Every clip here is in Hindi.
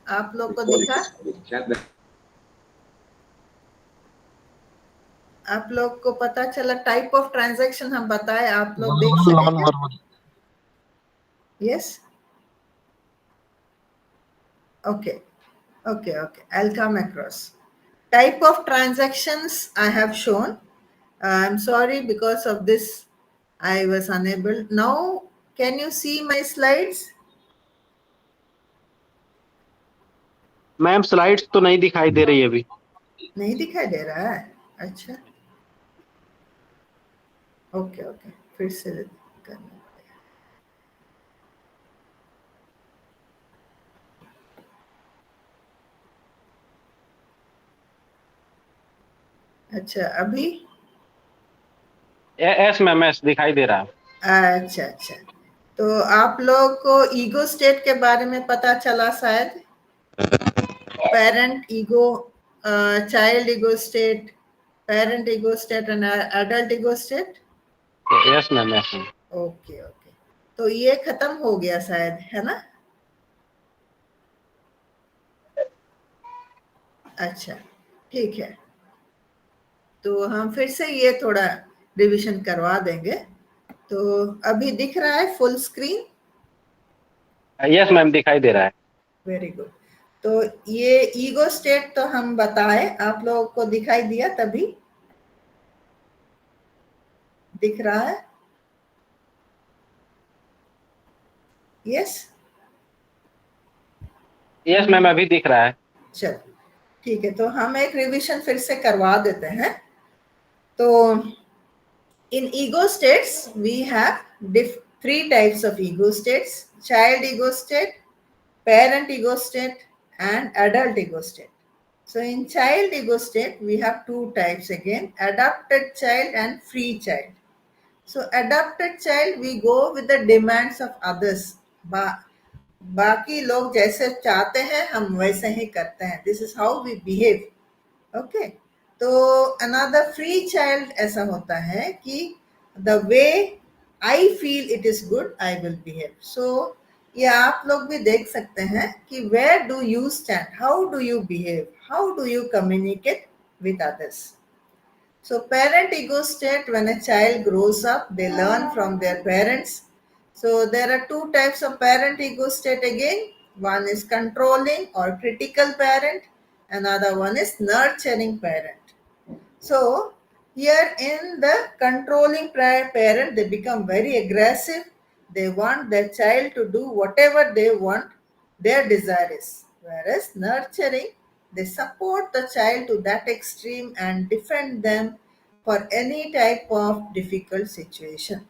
आप लोग को दिखा? आप लोग को पता चला? टाइप ऑफ ट्रांजैक्शन हम बताए, आप लोग देख सके क्या? Yes? Okay. I'll come across. Type of transactions I have shown. I'm sorry, because of this I was unable. Now, can you see my slides? Ma'am slides तो नहीं दिखाई दे रही अभी। नहीं दिखाई दे रहा है? अच्छा, ओके, फिर से करना। अच्छा, अभी? यस मैम, यस दिखाई दे रहा है। अच्छा, तो आप लोग को ईगो स्टेट के बारे में पता चला शायद? Parent ego, child ego state, parent ego state and adult ego state. Yes ma'am, yes ma'am. Okay, तो ये खत्म हो गया शायद, है ना? अच्छा, ठीक है, तो हम फिर से ये थोड़ा रिवीजन करवा देंगे। तो अभी दिख रहा है फुल स्क्रीन? यस मैम, दिखाई दे रहा है। Very good. तो ये ईगो स्टेट तो हम बताए, आप लोगों को दिखाई दिया? तभी दिख रहा है? यस? यस मैम, अभी दिख रहा है। चलो, ठीक है, तो हम एक रिवीजन फिर से करवा देते हैं। तो in ego states we have three types of ego states: child ego state, parent ego state, and adult ego state. So in child ego state we have two types again: adopted child and free child. So adopted child, we go with the demands of others. बाकी लोग जैसे चाहते हैं हम वैसे ही करते हैं. This is how we behave. Okay. तो अनदर फ्री चाइल्ड ऐसा होता है कि the way I feel it is good I will behave. So ये आप लोग भी देख सकते हैं कि where do you stand, how do you behave, how do you communicate with others. So parent ego state, when a child grows up, they learn from their parents. So there are two types of parent ego state again. One is controlling or critical parent. Another one is nurturing parent. So here in the controlling parent, they become very aggressive. They want their child to do whatever they want, their desire is. Whereas nurturing, they support the child to that extreme and defend them for any type of difficult situation.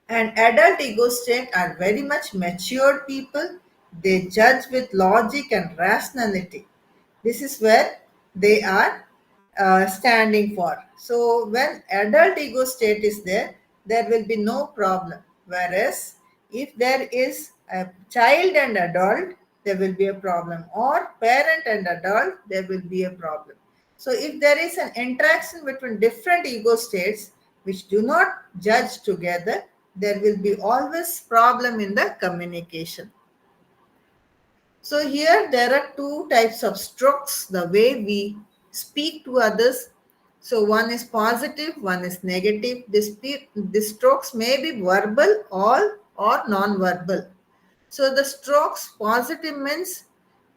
And adult ego state are very much matured people. They judge with logic and rationality. This is where they are standing for. So when adult ego state is there, there will be no problem. Whereas if there is a child and adult, there will be a problem, or parent and adult, there will be a problem. So if there is an interaction between different ego states which do not judge together, there will be always problem in the communication. So here there are two types of strokes, the way we speak to others. So one is positive, one is negative. These strokes may be verbal or non-verbal. So the strokes, positive means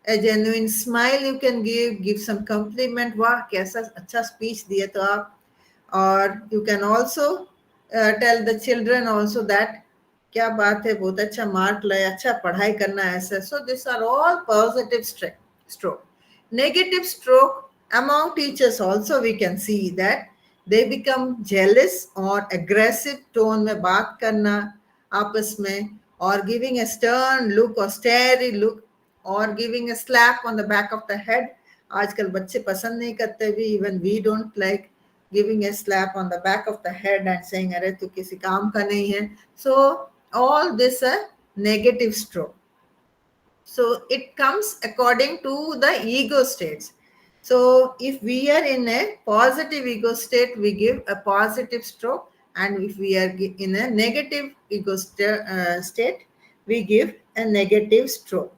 a genuine smile you can give some compliment, वाह कैसा अच्छा speech दिया तो आप. Or you can also tell the children also that क्या बात है, बहुत अच्छा मार्क लाए, अच्छा पढ़ाई करना ऐसा. So these are all positive stroke. Negative stroke among teachers also we can see that they become jealous or aggressive tone में बात करना आपस में, or giving a stern look or starey look, or giving a slap on the back of the head. आजकल बच्चे पसंद नहीं करते भी, even we don't like giving a slap on the back of the head and saying अरे तू किसी काम का नहीं है. So all this a negative stroke. So it comes according to the ego states. So if we are in a positive ego state, we give a positive stroke, and if we are in a negative ego state, we give a negative stroke.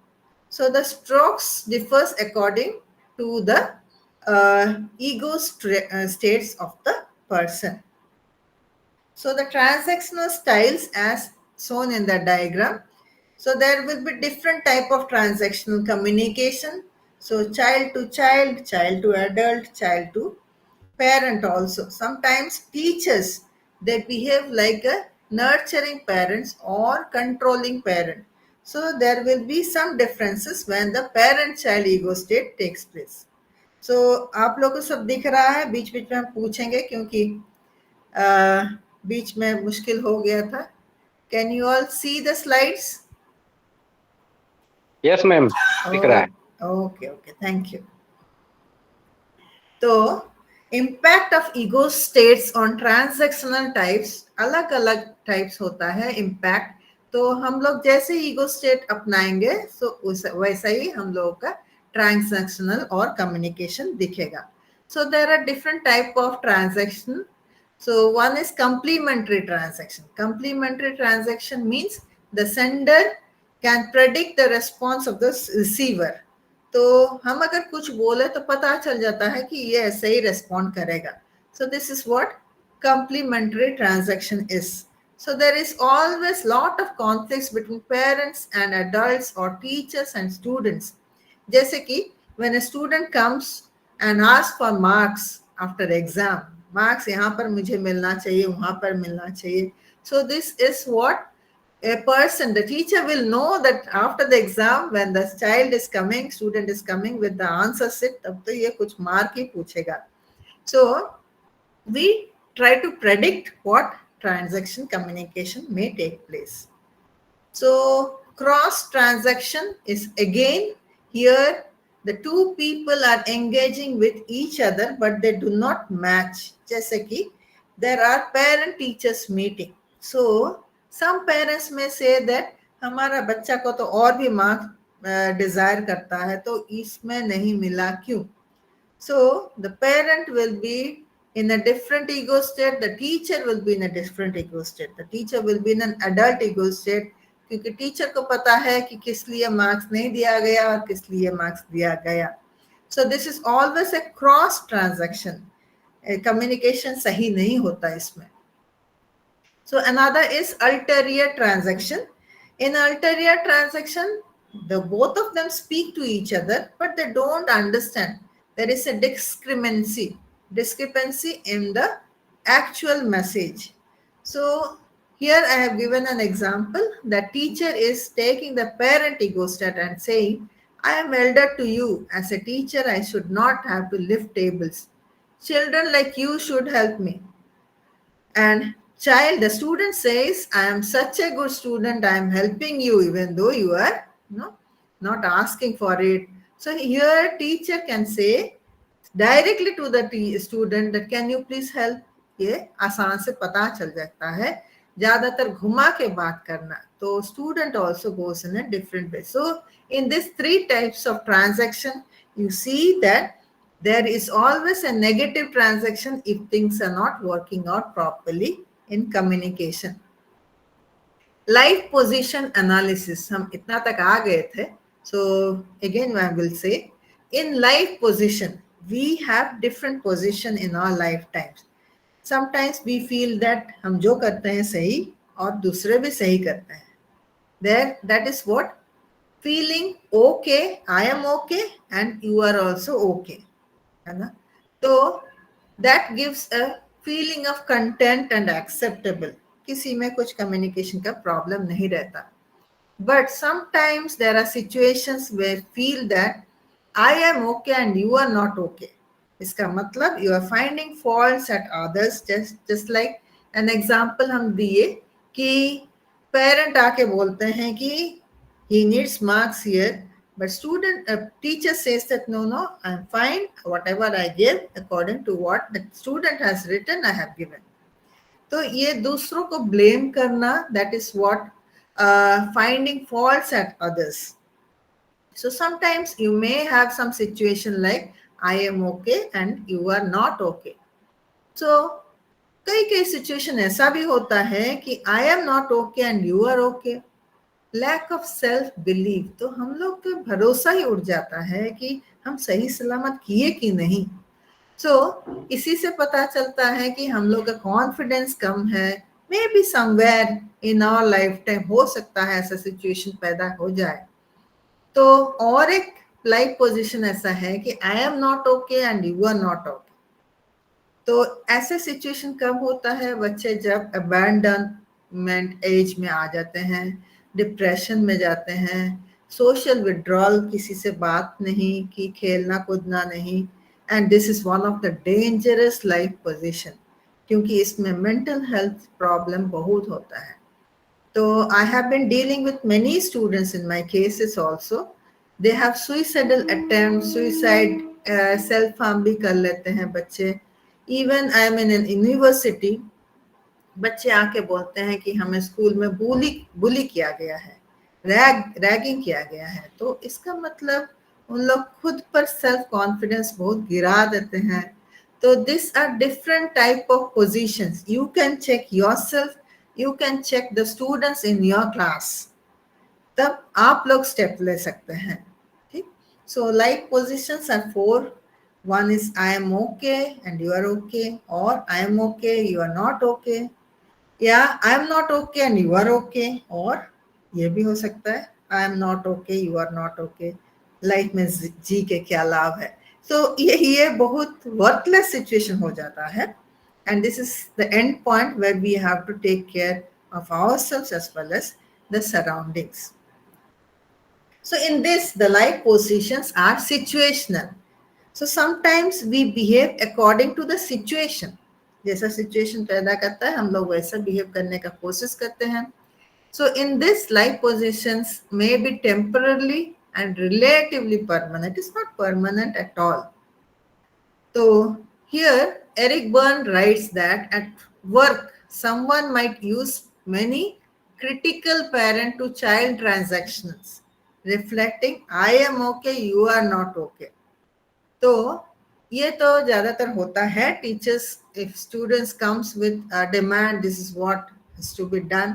So the strokes differs according to the ego states of the person. So the transactional styles as shown in the diagram. So there will be different type of transactional communication. So child to adult, child to parent also. Sometimes teachers, they behave like a nurturing parents or controlling parent. So there will be some differences when the parent child ego state takes place. So आप लोगों को सब दिख रहा है, बीच बीच में हम पूछेंगे क्योंकि बीच में मुश्किल हो गया था. Can you all see the slides? Yes ma'am, दिख रहा है. Okay okay, thank you. तो impact of ego states on transactional types, अलग अलग टाइप्स होता है इम्पैक्ट. तो हम लोग जैसे ईगो स्टेट अपनाएंगे तो वैसा ही हम लोगों का ट्रांजैक्शनल और कम्युनिकेशन दिखेगा. So there are different type of transaction. So one is complementary transaction. Complementary transaction means the sender can predict the response of the receiver. तो हम अगर कुछ बोले तो पता चल जाता है कि ये ऐसे ही रेस्पॉन्ड करेगा. So this is what complementary transaction is. So there is always lot of conflicts between parents and adults or teachers and students. जैसे कि when a student comes and asks for marks after exam, marks यहाँ पर मुझे मिलना चाहिए, वहां पर मिलना चाहिए. So this is what a person, the teacher will know that after the exam when the child is coming, student is coming with the answer sheet, तब तो ये कुछ मार्क ही पूछेगा. So we try to predict what transaction communication may take place. So cross transaction is again here the two people are engaging with each other but they do not match. जैसे कि there are parent teachers meeting. So some parents may say that हमारा बच्चा को तो और भी मार्क्स डिजायर करता है तो इसमें नहीं मिला क्यों. So the parent will be in a different ego state, the teacher will be in a different ego state. The teacher will be in an adult ego state क्योंकि टीचर को पता है कि किस लिए मार्क्स नहीं दिया गया और किस लिए मार्क्स दिया गया. So this is always a cross transaction. Communication सही नहीं होता इसमें. So another is ulterior transaction. In ulterior transaction, the both of them speak to each other, but they don't understand. There is a discrepancy in the actual message. So here I have given an example. The teacher is taking the parent ego state and saying, I am elder to you. As a teacher, I should not have to lift tables. Children like you should help me. And child, the student says, I am such a good student, I am helping you even though you are not asking for it. So here teacher can say directly to the student that can you please help. ये आसान से पता चल जाता है. ज्यादातर घुमा के बात करना, तो student also goes in a different way. So in these three types of transaction, you see that there is always a negative transaction if things are not working out properly in communication. Life position analysis, हम इतना तक आ गए थे. So again I will say, in life position, we have different position in our lifetimes. Sometimes we feel that हम जो करते हैं सही और दूसरे भी सही करते हैं. There, that is what feeling okay, I am okay and you are also okay. है ना? तो that gives a feeling of content and acceptable. किसी में कुछ communication का problem नहीं रहता. But sometimes there are situations where feel that I am okay and you are not okay. इसका मतलब you are finding faults at others. Just like an example हम दिए कि parent आके बोलते हैं कि he needs marks here, but teacher says that no, I'm fine. Whatever I give according to what the student has written, I have given. तो ये दूसरों को blame करना, that is what finding faults at others. So sometimes you may have some situation like I am okay and you are not okay. So कई situation ऐसा भी होता है कि I am not okay and you are okay. Lack of self believe, तो हम लोग का भरोसा ही उड़ जाता है कि हम सही सलामत किए कि नहीं। इसी से पता चलता है कि हम लोग का कॉन्फिडेंस कम है। May be somewhere in our life time हो सकता है ऐसा सिचुएशन पैदा हो जाए। तो और एक लाइफ पोजीशन ऐसा है कि I am not okay and you are not okay. तो ऐसे सिचुएशन कब होता है? बच्चे जब अबैंडनमेंट एज में आ जाते हैं, डिप्रेशन में जाते हैं, सोशल विड्रॉल, किसी से बात नहीं की, खेलना कूदना नहीं, and this is one of the dangerous life position, क्योंकि इसमें मेंटल हेल्थ प्रॉब्लम बहुत होता है। तो I have been dealing with many students in my cases also. They have suicidal attempt, suicide, self harm भी कर लेते हैं बच्चे। Even I am in an university, बच्चे आके बोलते हैं कि हमें स्कूल में बुली किया गया है, रैगिंग किया गया है। तो इसका मतलब उन लोग खुद पर सेल्फ कॉन्फिडेंस बहुत गिरा देते हैं। तो this are different type of positions. You can check yourself, you can check the students in your class, तब आप लोग स्टेप ले सकते हैं। ठीक। So life positions are 4. One is I am okay and you are okay, or I am okay, you are not okay. Yeah, I am not okay and you are okay, or ये भी हो सकता है I am not okay, you are not okay. Life में जी के क्या लाभ है? तो ये बहुत वर्थलेस सिचुएशन हो जाता है, and this is the end point where we have to take care of ourselves as well as the surroundings. So in this, the life positions are situational. So sometimes we behave according to the situation. जैसा सिचुएशन पैदा करता है हम लोग वैसा बिहेव करने का कोशिश करते हैं. So in this, life positions may be temporarily and relatively permanent. It's not permanent at all. So here Eric Berne writes that at work someone might use many critical parent to child transactions reflecting I am okay, you are not okay. तो ये तो ज्यादातर होता है. Teachers, if students comes with demand, this is what has to be done.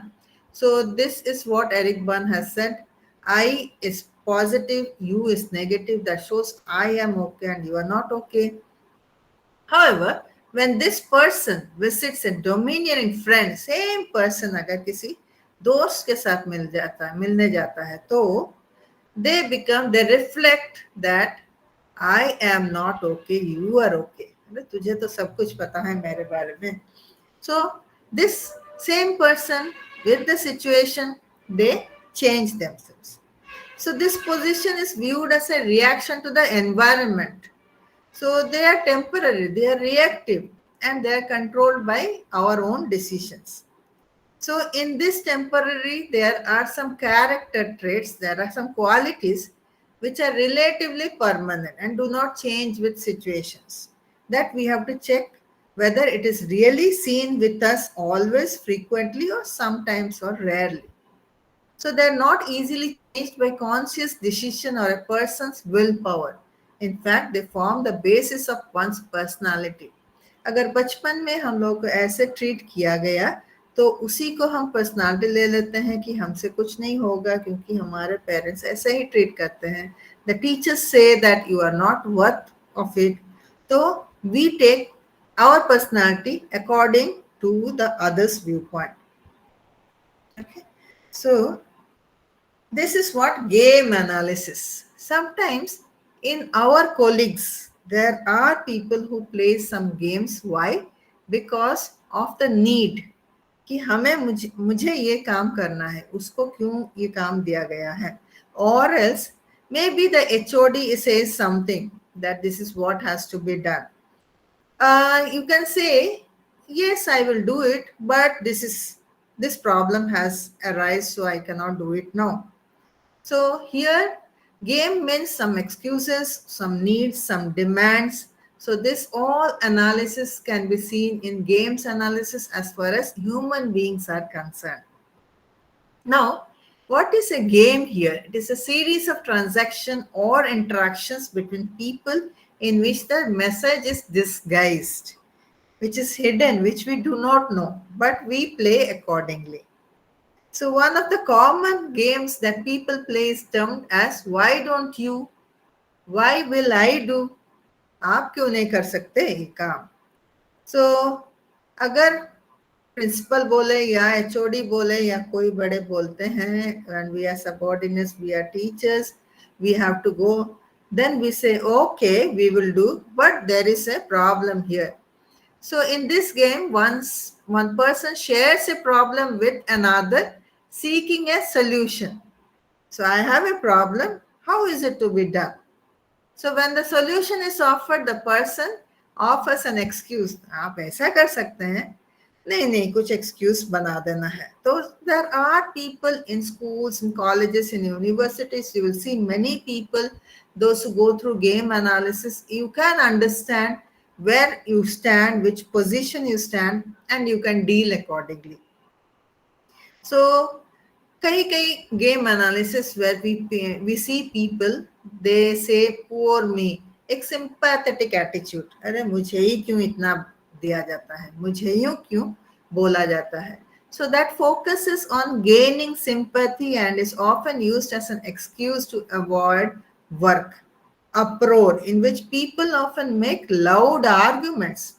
So this is what Eric Berne has said. I is positive, you is negative. That shows I am okay and you are not okay. However, when this person visits a domineering friend, same person अगर किसी दोस्त के साथ मिलने जाता है, तो they reflect that I am not okay, you are okay. तुझे तो सब कुछ पता है मेरे बारे में. So this same person with the situation, they change themselves. So this position is viewed as a reaction to the environment. So they are temporary, they are reactive, and they are controlled by our own decisions. So in this temporary, there are some character traits, there are some qualities which are relatively permanent and do not change with situations. That we have to check whether it is really seen with us always, frequently, or sometimes or rarely. So they're not easily changed by conscious decision or a person's willpower. In fact, they form the basis of one's personality. अगर बचपन में हम लोग को ऐसे ट्रीट किया गया तो उसी को हम पर्सनालिटी ले लेते हैं कि हमसे कुछ नहीं होगा क्योंकि हमारे पेरेंट्स ऐसे ही ट्रीट करते हैं. द टीचर्स से that you are not worth of it. तो we take our personality according to the others view point. Okay. So this is what game analysis. Sometimes in our colleagues, there are people who play some games. Why? Because of the need. कि हमें मुझे ये काम करना है, उसको क्यों ये काम दिया गया है. Or else maybe the HOD says something that this is what has to be done. You can say, yes, I will do it, but this problem has arisen, so I cannot do it now. So here, game means some excuses, some needs, some demands. So this all analysis can be seen in games analysis as far as human beings are concerned. Now, what is a game here? It is a series of transactions or interactions between people in which the message is disguised, which is hidden, which we do not know, but we play accordingly. So one of the common games that people play is termed as why don't you, why will I do, आप क्यों नहीं कर सकते ये काम. So अगर प्रिंसिपल बोले या एचओडी बोले या कोई बड़े बोलते हैं, and we are subordinates, we are teachers, we have to go, then we say okay, we will do, but there is a problem here. So in this game, once one person shares a problem with another, seeking a solution. So I have a problem. How is it to be done? So when the solution is offered, the person offers an excuse. आप ऐसा कर सकते हैं, नहीं नहीं कुछ excuse बना देना है. So there are people in schools, in colleges, in universities. You will see many people, those who go through game analysis. You can understand where you stand, which position you stand, and you can deal accordingly. So कई game analysis where we see people, they say poor me, एक sympathetic attitude, अरे मुझे ही क्यों इतना दिया जाता है, मुझे ही क्यों बोला जाता है. So that focuses on gaining sympathy and is often used as an excuse to avoid work. Uproar, in which people often make loud arguments,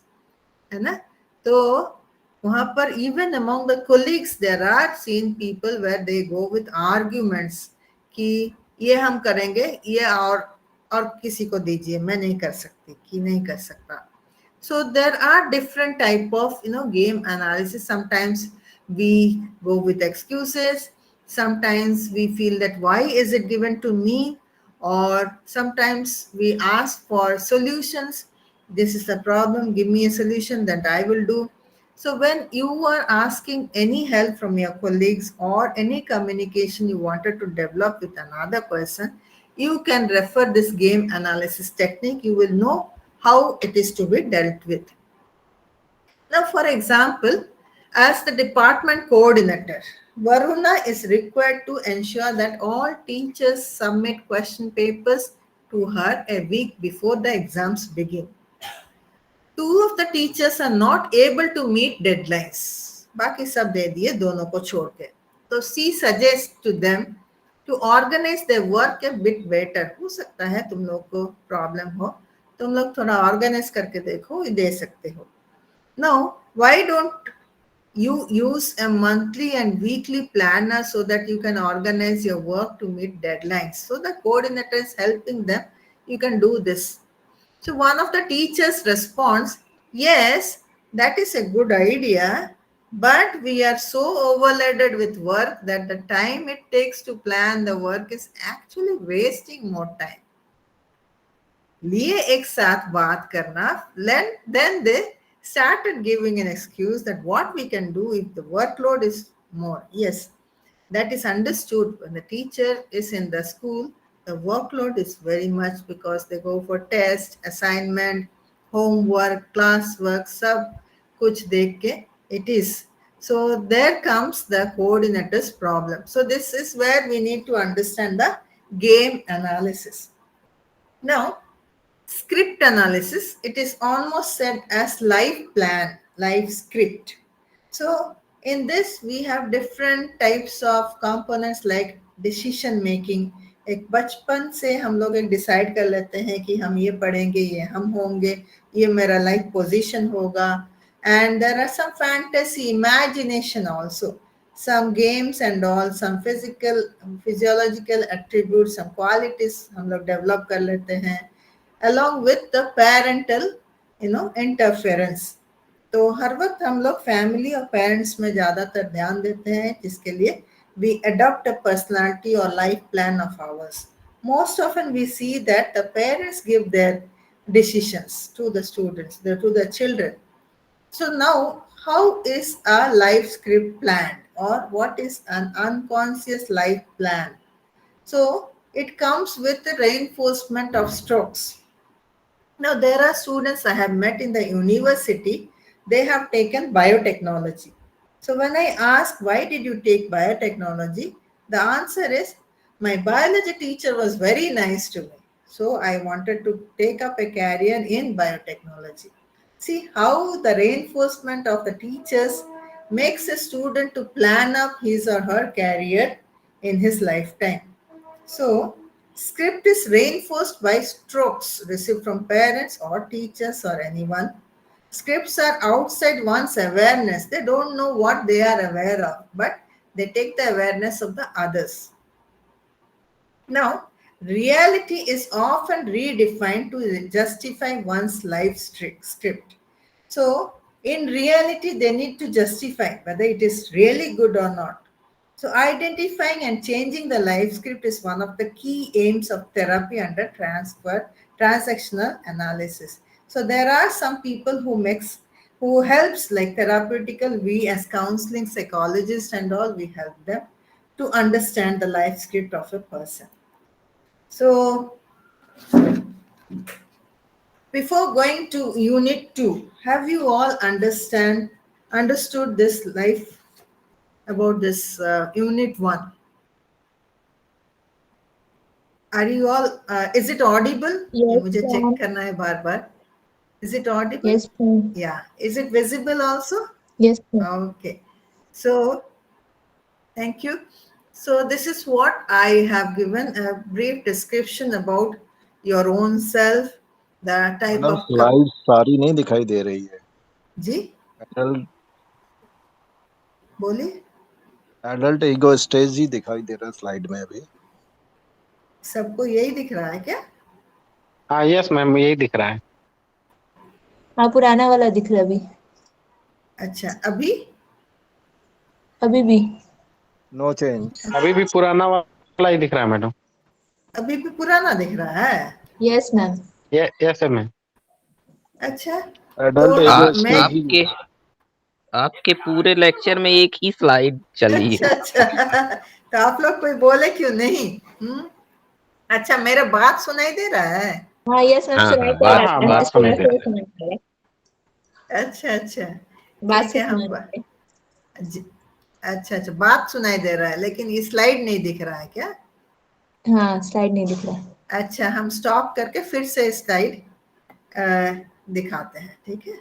है ना. तो वहां पर even among the colleagues there are seen people where they go with arguments कि ये हम करेंगे, ये और किसी को दीजिए, मैं नहीं कर सकती, कि नहीं कर सकता. So there are different type of game analysis. Sometimes we go with excuses, sometimes we feel that why is it given to me, or sometimes we ask for solutions. This is the problem, give me a solution that I will do. So when you are asking any help from your colleagues or any communication you wanted to develop with another person, you can refer this game analysis technique. You will know how it is to be dealt with. Now, for example, as the department coordinator, Varuna is required to ensure that all teachers submit question papers to her a week before the exams begin. Two of the teachers are not able to meet deadlines. बाकी सब दे दिए दोनों को छोड़ के. तो she suggests to them to organize their work a bit better. हो सकता है तुम लोग को प्रॉब्लम हो, तुम लोग थोड़ा ऑर्गेनाइज करके देखो, दे सकते हो. Now, why don't you use a monthly and weekly planner so that you can organize your work to meet deadlines? So the coordinator is helping them. You can do this. So one of the teachers responds, yes, that is a good idea, but we are so overloaded with work that the time it takes to plan the work is actually wasting more time. लिए एक साथ बात करना, then they started giving an excuse that what we can do if the workload is more. Yes, that is understood. When the teacher is in the school, the workload is very much because they go for test, assignment, homework, classwork, sab kuch dekh ke it is. So there comes the coordinator's problem. So this is where we need to understand the game analysis. Now, script analysis, it is almost said as life plan, life script. So in this we have different types of components like decision making. एक बचपन से हम लोग एक डिसाइड कर लेते हैं कि हम ये पढ़ेंगे, ये हम होंगे, ये मेरा लाइफ पोजीशन होगा. And there are some fantasy, imagination also, some games and all, some physiological attributes, some qualities हम लोग develop कर लेते हैं, along with the parental interference. तो हर वक्त हम लोग फैमिली और पेरेंट्स में ज़्यादातर ध्यान देते हैं, जिसके लिए we adopt a personality or life plan of ours. Most often we see that the parents give their decisions to the students, to the children. So now, how is a life script planned, or what is an unconscious life plan? So it comes with the reinforcement of strokes. Now, there are students I have met in the university, they have taken biotechnology. So when I ask, why did you take biotechnology? The answer is, my biology teacher was very nice to me. So I wanted to take up a career in biotechnology. See how the reinforcement of the teachers makes a student to plan up his or her career in his lifetime. So, script is reinforced by strokes received from parents or teachers or anyone. Scripts are outside one's awareness. They don't know what they are aware of, but they take the awareness of the others. Now, reality is often redefined to justify one's life script. So, in reality, they need to justify whether it is really good or not. So, identifying and changing the life script is one of the key aims of therapy under transactional analysis. So, there are some people who helps like therapeutical. We as counseling psychologists and all, we help them to understand the life script of a person. So, before going to unit 2, have you all understood this life about this unit 1? Are you all is it audible? ये Yes, मुझे check ma'am. करना है बार-बार. Is it audible? Yes, ma'am. Yeah. Is it visible also? Yes, ma'am. Okay. So, thank you. So, this is what I have given a brief description about your own self, the type madam of slide सारी नहीं दिखाई दे रही है. जी एडल्ट बोलिए. एडल्ट ईगो स्टेज ही दिखाई दे रहा है स्लाइड में अभी. सबको यही दिख रहा है क्या? हाँ यस मैम, यही दिख रहा है. हाँ, पुराना वाला दिख रहा है अभी. अच्छा, अभी अभी भी. No change. अभी भी पुराना वाला ही दिख रहा है मैडम. अभी भी पुराना दिख रहा है. Yes ma'am. Yes ma'am. अच्छा, एडल्ट तो ईगो मैं स्टेज ही. आपके पूरे लेक्चर में एक ही स्लाइड चली है. अच्छा तो आप लोग कोई बोले क्यों नहीं? अच्छा, मेरा बात सुनाई दे रहा है? हाँ यस मैम, हाँ, सुनाई दे बात- रहा है. बात सुनाई दे रहा है. सुनाई दे रहा है. अच्छा अच्छा, बात ठीक से है. हम सुनाई दे रहा है. जी, अच्छा अच्छा, बात सुनाई दे रहा है लेकिन ये स्लाइड नहीं दिख रहा है क्या? हाँ, स्लाइड नहीं दिख रहा है. अच्छा, हम स्टॉप करके फिर से स्लाइड दिखाते हैं. ठीक है.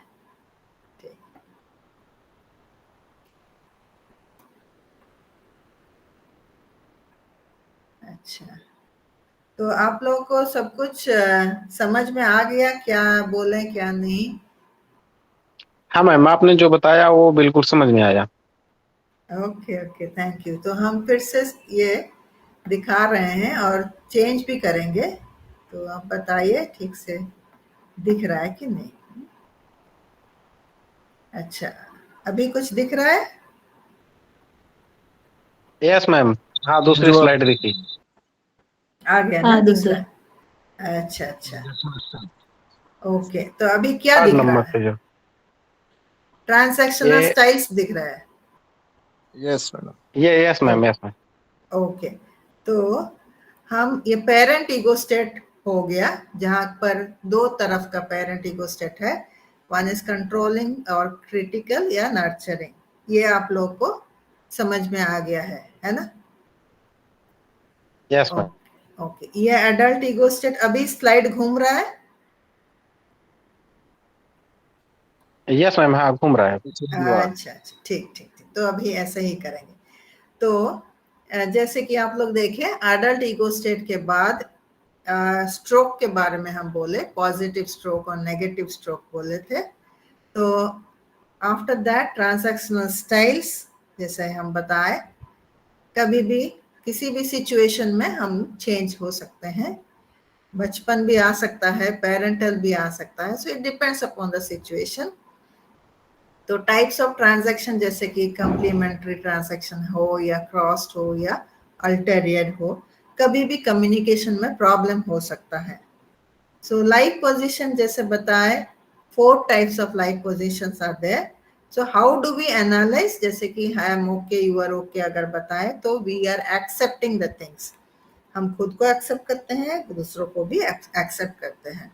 ठीक. अच्छा, तो आप लोगों को सब कुछ समझ में आ गया, क्या बोले क्या नहीं? हाँ मैम, आपने जो बताया वो बिल्कुल समझ में आया. Okay okay, thank you. तो हम फिर से ये दिखा रहे हैं और चेंज भी करेंगे. तो आप बताइए ठीक से दिख रहा है कि नहीं? अच्छा, अभी कुछ दिख रहा है? Yes ma'am. हाँ, दूसरी जो- स्लाइड दिखी. आ गया ना हाँ, दिख दूसरा? अच्छा अच्छा, ओके. तो अभी क्या थर्ड दिख रहा नंबर है? पे जो ट्रांजैक्शनल ये- स्टाइल्स दिख रहा है. Yes madam. ये यस मैम. ओके, तो हम ये पेरेंट ईगो स्टेट हो गया, जहां पर दो तरफ का पेरेंट ईगो स्टेट है. वन इज कंट्रोलिंग और क्रिटिकल या नर्चरिंग. ये आप लोग को समझ में आ गया है ना? Yes ma'am. ओके, ये एडल्ट ईगो स्टेट. अभी स्लाइड घूम रहा है? Yes ma'am. हाँ, घूम रहा है. अच्छा अच्छा, ठीक ठीक ठीक. तो अभी ऐसे ही करेंगे. तो जैसे कि आप लोग देखें, एडल्ट ईगो स्टेट के बाद स्ट्रोक के बारे में हम बोले, पॉजिटिव स्ट्रोक और नेगेटिव स्ट्रोक बोले थे. तो आफ्टर दैट ट्रांजैक्शनल स्टाइल्स, जैसे हम बताए, कभी भी किसी भी सिचुएशन में हम चेंज हो सकते हैं. बचपन भी आ सकता है, पेरेंटल भी आ सकता है. So it depends upon the situation. तो टाइप्स ऑफ ट्रांजैक्शन जैसे कि कम्प्लीमेंट्री ट्रांजैक्शन हो या क्रॉस्ड हो या अल्टेरियर हो, कभी भी कम्युनिकेशन में प्रॉब्लम हो सकता है. सो लाइफ पोजीशन जैसे बताए, 4 types of life positions are there. So how do we analyze? जैसे कि I am okay, you are okay अगर बताएं तो we are accepting the things. हम खुद को एक्सेप्ट करते हैं, दूसरों को भी एक्सेप्ट करते हैं.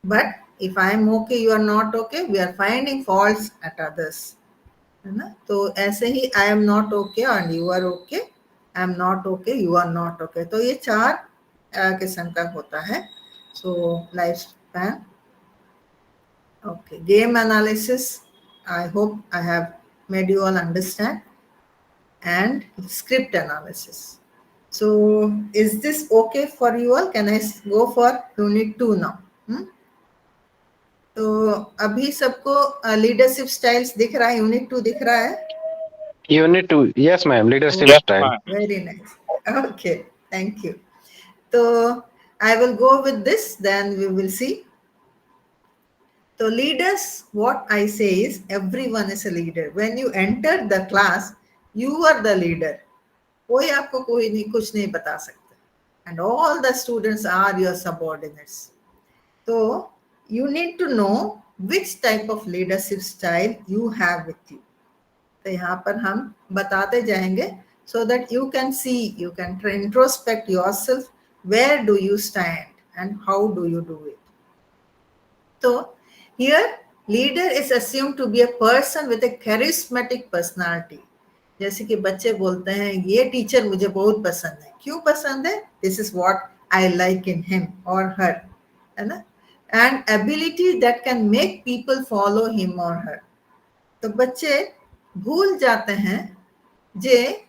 But if I am okay, you are not okay, we are finding faults at others. है ना? तो ऐसे ही I am not okay and you are okay, I am not okay, you are not okay. तो ये 4 किस्म का होता है. So life span. Okay, game analysis. I hope I have made you all understand, and script analysis. So is this okay for you all? Can I go for unit 2 now? तो अभी सबको लीडरशिप स्टाइल्स दिख रहा है, यूनिट 2 दिख रहा है? Unit 2, yes ma'am, leadership Yes, style. ma'am. Very nice. Okay, thank you. So I will go with this, then we will see. So leaders, what I say is everyone is a leader. When you enter the class, you are the leader. कोई आपको कोई नहीं कुछ नहीं बता सकता. And all the students are your subordinates. So you need to know which type of leadership style you have with you. तो यहाँ पर हम बताते जाएंगे so that you can see, you can introspect yourself, where do you stand and how do you do it. So here leader is assumed to be a person with a charismatic personality. जैसे कि बच्चे बोलते हैं ये टीचर मुझे बहुत पसंद है. क्यों पसंद है? This is what I like in him or her, है ना? And ability that can make people follow him or her. तो बच्चे भूल जाते हैं जे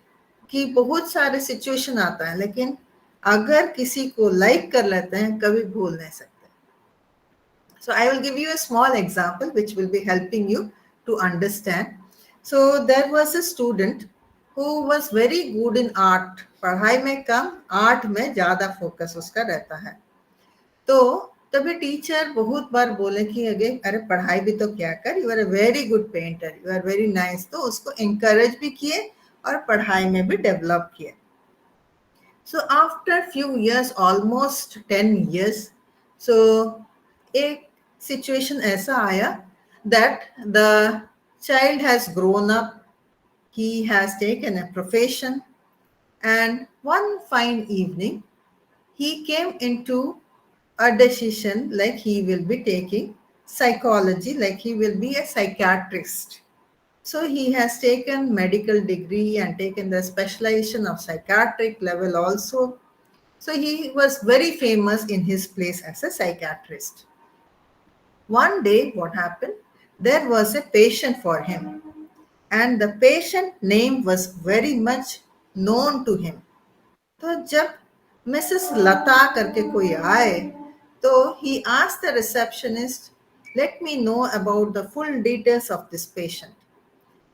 कि बहुत सारे सिचुएशन आता है, लेकिन अगर किसी को लाइक कर लेते हैं कभी भूल नहीं सकते. So I will give you a small example which will be helping you to understand. So there was a student who was very good in art. पढ़ाई में कम, आर्ट में ज्यादा फोकस उसका रहता है. तो तभी टीचर बहुत बार बोले कि अरे पढ़ाई भी तो क्या कर, you are a very good painter, you are very nice. तो उसको encourage भी किए और पढ़ाई में भी डेवलप किए. So after few years, almost 10 years, so एक situation ऐसा आया that the child has grown up, he has taken a profession, and one fine evening he came into a decision like he will be taking psychology, like he will be a psychiatrist. So he has taken medical degree and taken the specialization of psychiatric level also. So he was very famous in his place as a psychiatrist. One day what happened? There was a patient for him, and the patient name was very much known to him. तो जब मिसेस लता करके कोई आए तो he asked the receptionist, let me know about the full details of this patient.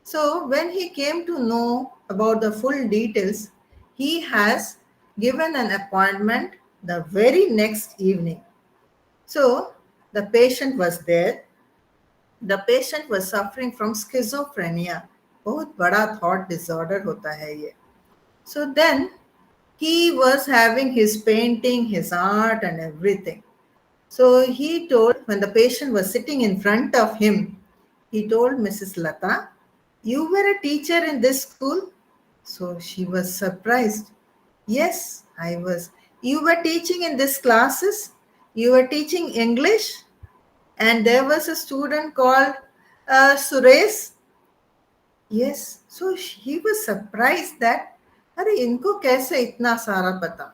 So when he came to know about the full details, he has given an appointment the very next evening. So the patient was there. The patient was suffering from schizophrenia. बहुत बड़ा thought disorder होता है ये. So then he was having his painting, his art and everything. So he told, when the patient was sitting in front of him, he told Mrs. Lata, you were a teacher in this school? So she was surprised. Yes, I was. You were teaching in these classes? You were teaching English? And there was a student called Suresh? Yes. So he was surprised that, अरे इनको कैसे इतना सारा पता?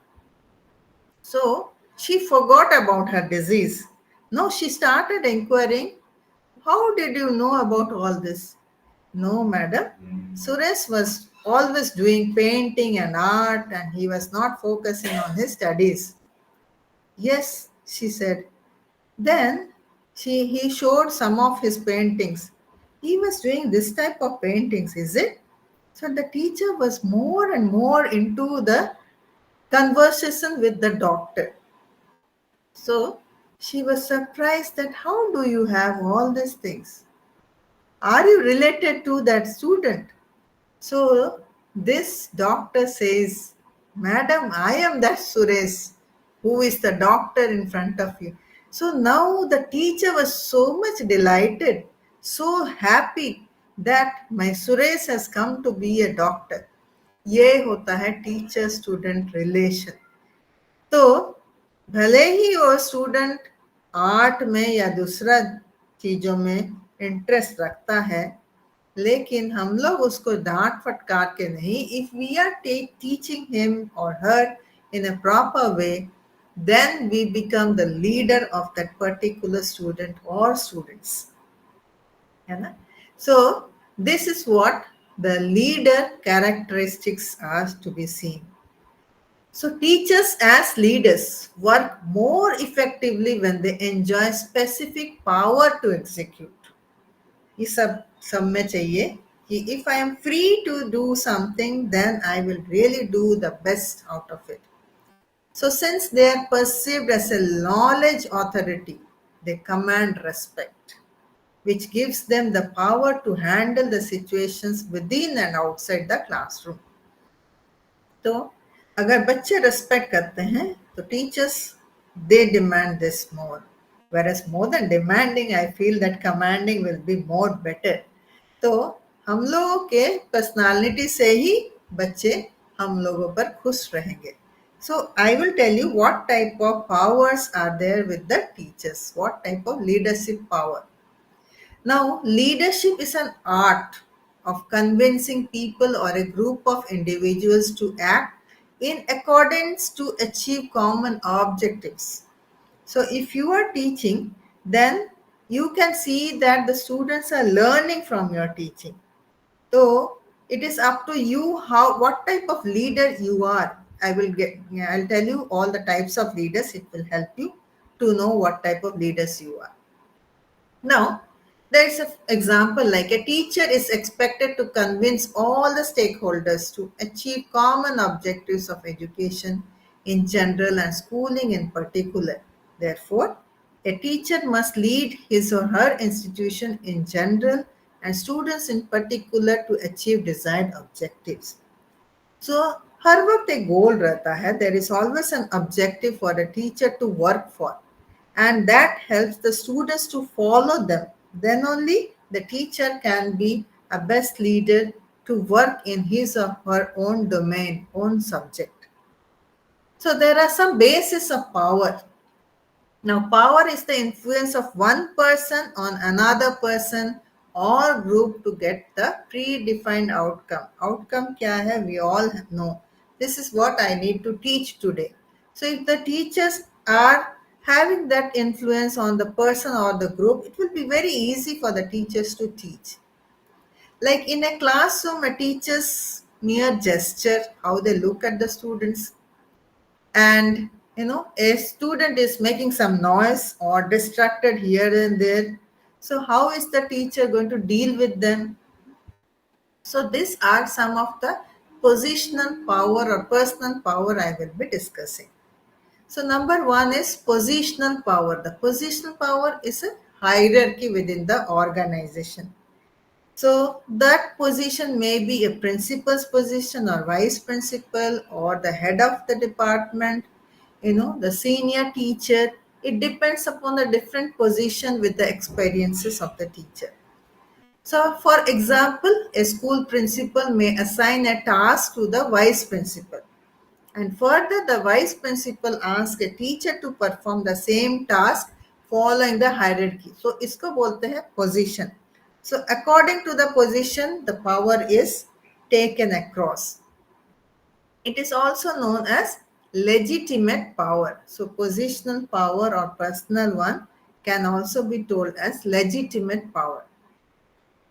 So she forgot about her disease. No, she started inquiring, how did you know about all this? No, madam. Suresh was always doing painting and art and he was not focusing on his studies. Yes, she said. Then he showed some of his paintings. He was doing this type of paintings, is it? So the teacher was more and more into the conversation with the doctor. So she was surprised that how do you have all these things? Are you related to that student? So this doctor says, Madam, I am that Suresh, who is the doctor in front of you. So now the teacher was so much delighted, so happy that my Suresh has come to be a doctor. ये होता है टीचर स्टूडेंट रिलेशन. तो भले ही वो स्टूडेंट आर्ट में या दूसरा चीजों में इंटरेस्ट रखता है, लेकिन हम लोग उसको डांट फटकार के नहीं, if we are teaching him or her in a proper way, then we become the leader of that particular student or students. है ना? So This is what the leader characteristics are to be seen. So teachers as leaders work more effectively when they enjoy specific power to execute. ये सब में चाहिए कि if I am free to do something, then I will really do the best out of it. So since they are perceived as a knowledge authority, they command respect, which gives them the power to handle the situations within and outside the classroom. तो अगर बच्चे रेस्पेक्ट करते हैं तो teachers they demand this more, whereas more than demanding I feel that commanding will be more better. तो हम लोगों के पर्सनालिटी से ही बच्चे हम लोगों पर खुश रहेंगे. So I will tell you what type of powers are there with the teachers, what type of leadership power. Now, leadership is an art of convincing people or a group of individuals to act in accordance to achieve common objectives. So, if you are teaching, then you can see that the students are learning from your teaching. So, it is up to you what type of leader you are. I'll tell you all the types of leaders. It will help you to know what type of leaders you are. Now, there's an example like a teacher is expected to convince all the stakeholders to achieve common objectives of education in general and schooling in particular. Therefore, a teacher must lead his or her institution in general and students in particular to achieve desired objectives. So, हर वक्त एक गोल रहता है. There is always an objective for a teacher to work for, and that helps the students to follow them. Then only the teacher can be a best leader to work in his or her own domain, own subject. So there are some bases of power. Now, power is the influence of one person on another person or group to get the predefined outcome. Outcome kya hai? We all know. This is what I need to teach today. So if the teachers are having that influence on the person or the group, it will be very easy for the teachers to teach. Like in a classroom, a teacher's mere gesture, how they look at the students, and a student is making some noise or distracted here and there, so how is the teacher going to deal with them? So these are some of the positional power or personal power I will be discussing. So number one is positional power. The positional power is a hierarchy within the organization. So that position may be a principal's position or vice principal or the head of the department, the senior teacher. It depends upon the different position with the experiences of the teacher. So for example, a school principal may assign a task to the vice principal. And further, the vice principal asks a teacher to perform the same task following the hierarchy. So isko bolte hai position. So according to the position, the power is taken across. It is also known as legitimate power. So positional power or personal one can also be told as legitimate power.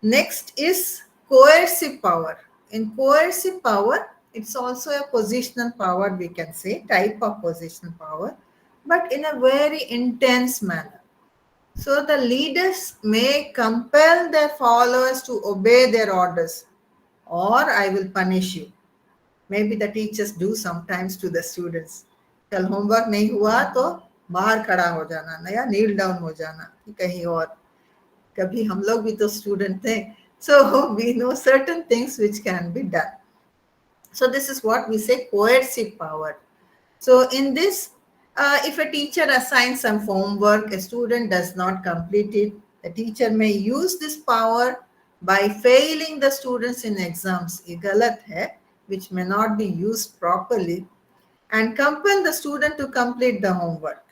Next is coercive power. In coercive power, it's also a positional power, we can say, type of positional power, but in a very intense manner. So the leaders may compel their followers to obey their orders, or I will punish you. Maybe the teachers do sometimes to the students. कल होमवर्क नहीं हुआ तो बाहर खड़ा हो जाना या नील डाउन हो जाना कहीं और. कभी हम लोग भी तो स्टूडेंट थे. So we know certain things which can be done. So this is what we say coercive power. So in this, if a teacher assigns some homework, a student does not complete it, the teacher may use this power by failing the students in exams, ये गलत है, which may not be used properly, and compel the student to complete the homework.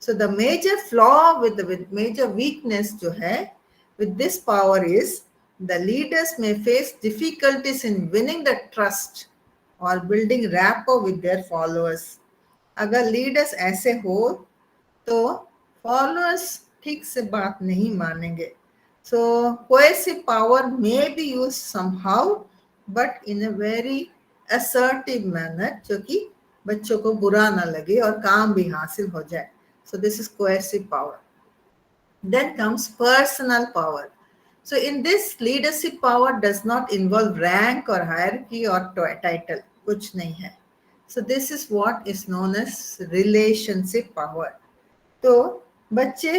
So the major flaw with major weakness जो है with this power is the leaders may face difficulties in winning the trust or building rapport with their followers. अगर leaders ऐसे हो तो followers ठीक से बात नहीं मानेंगे. So coercive power may be used somehow, but in a very assertive manner, जो कि बच्चों को बुरा ना लगे और काम भी हासिल हो जाए. So this is coercive power. Then comes personal power. So in this, leadership power does not involve rank or hierarchy or title. कुछ नहीं है. So this is what is known as relationship power. तो बच्चे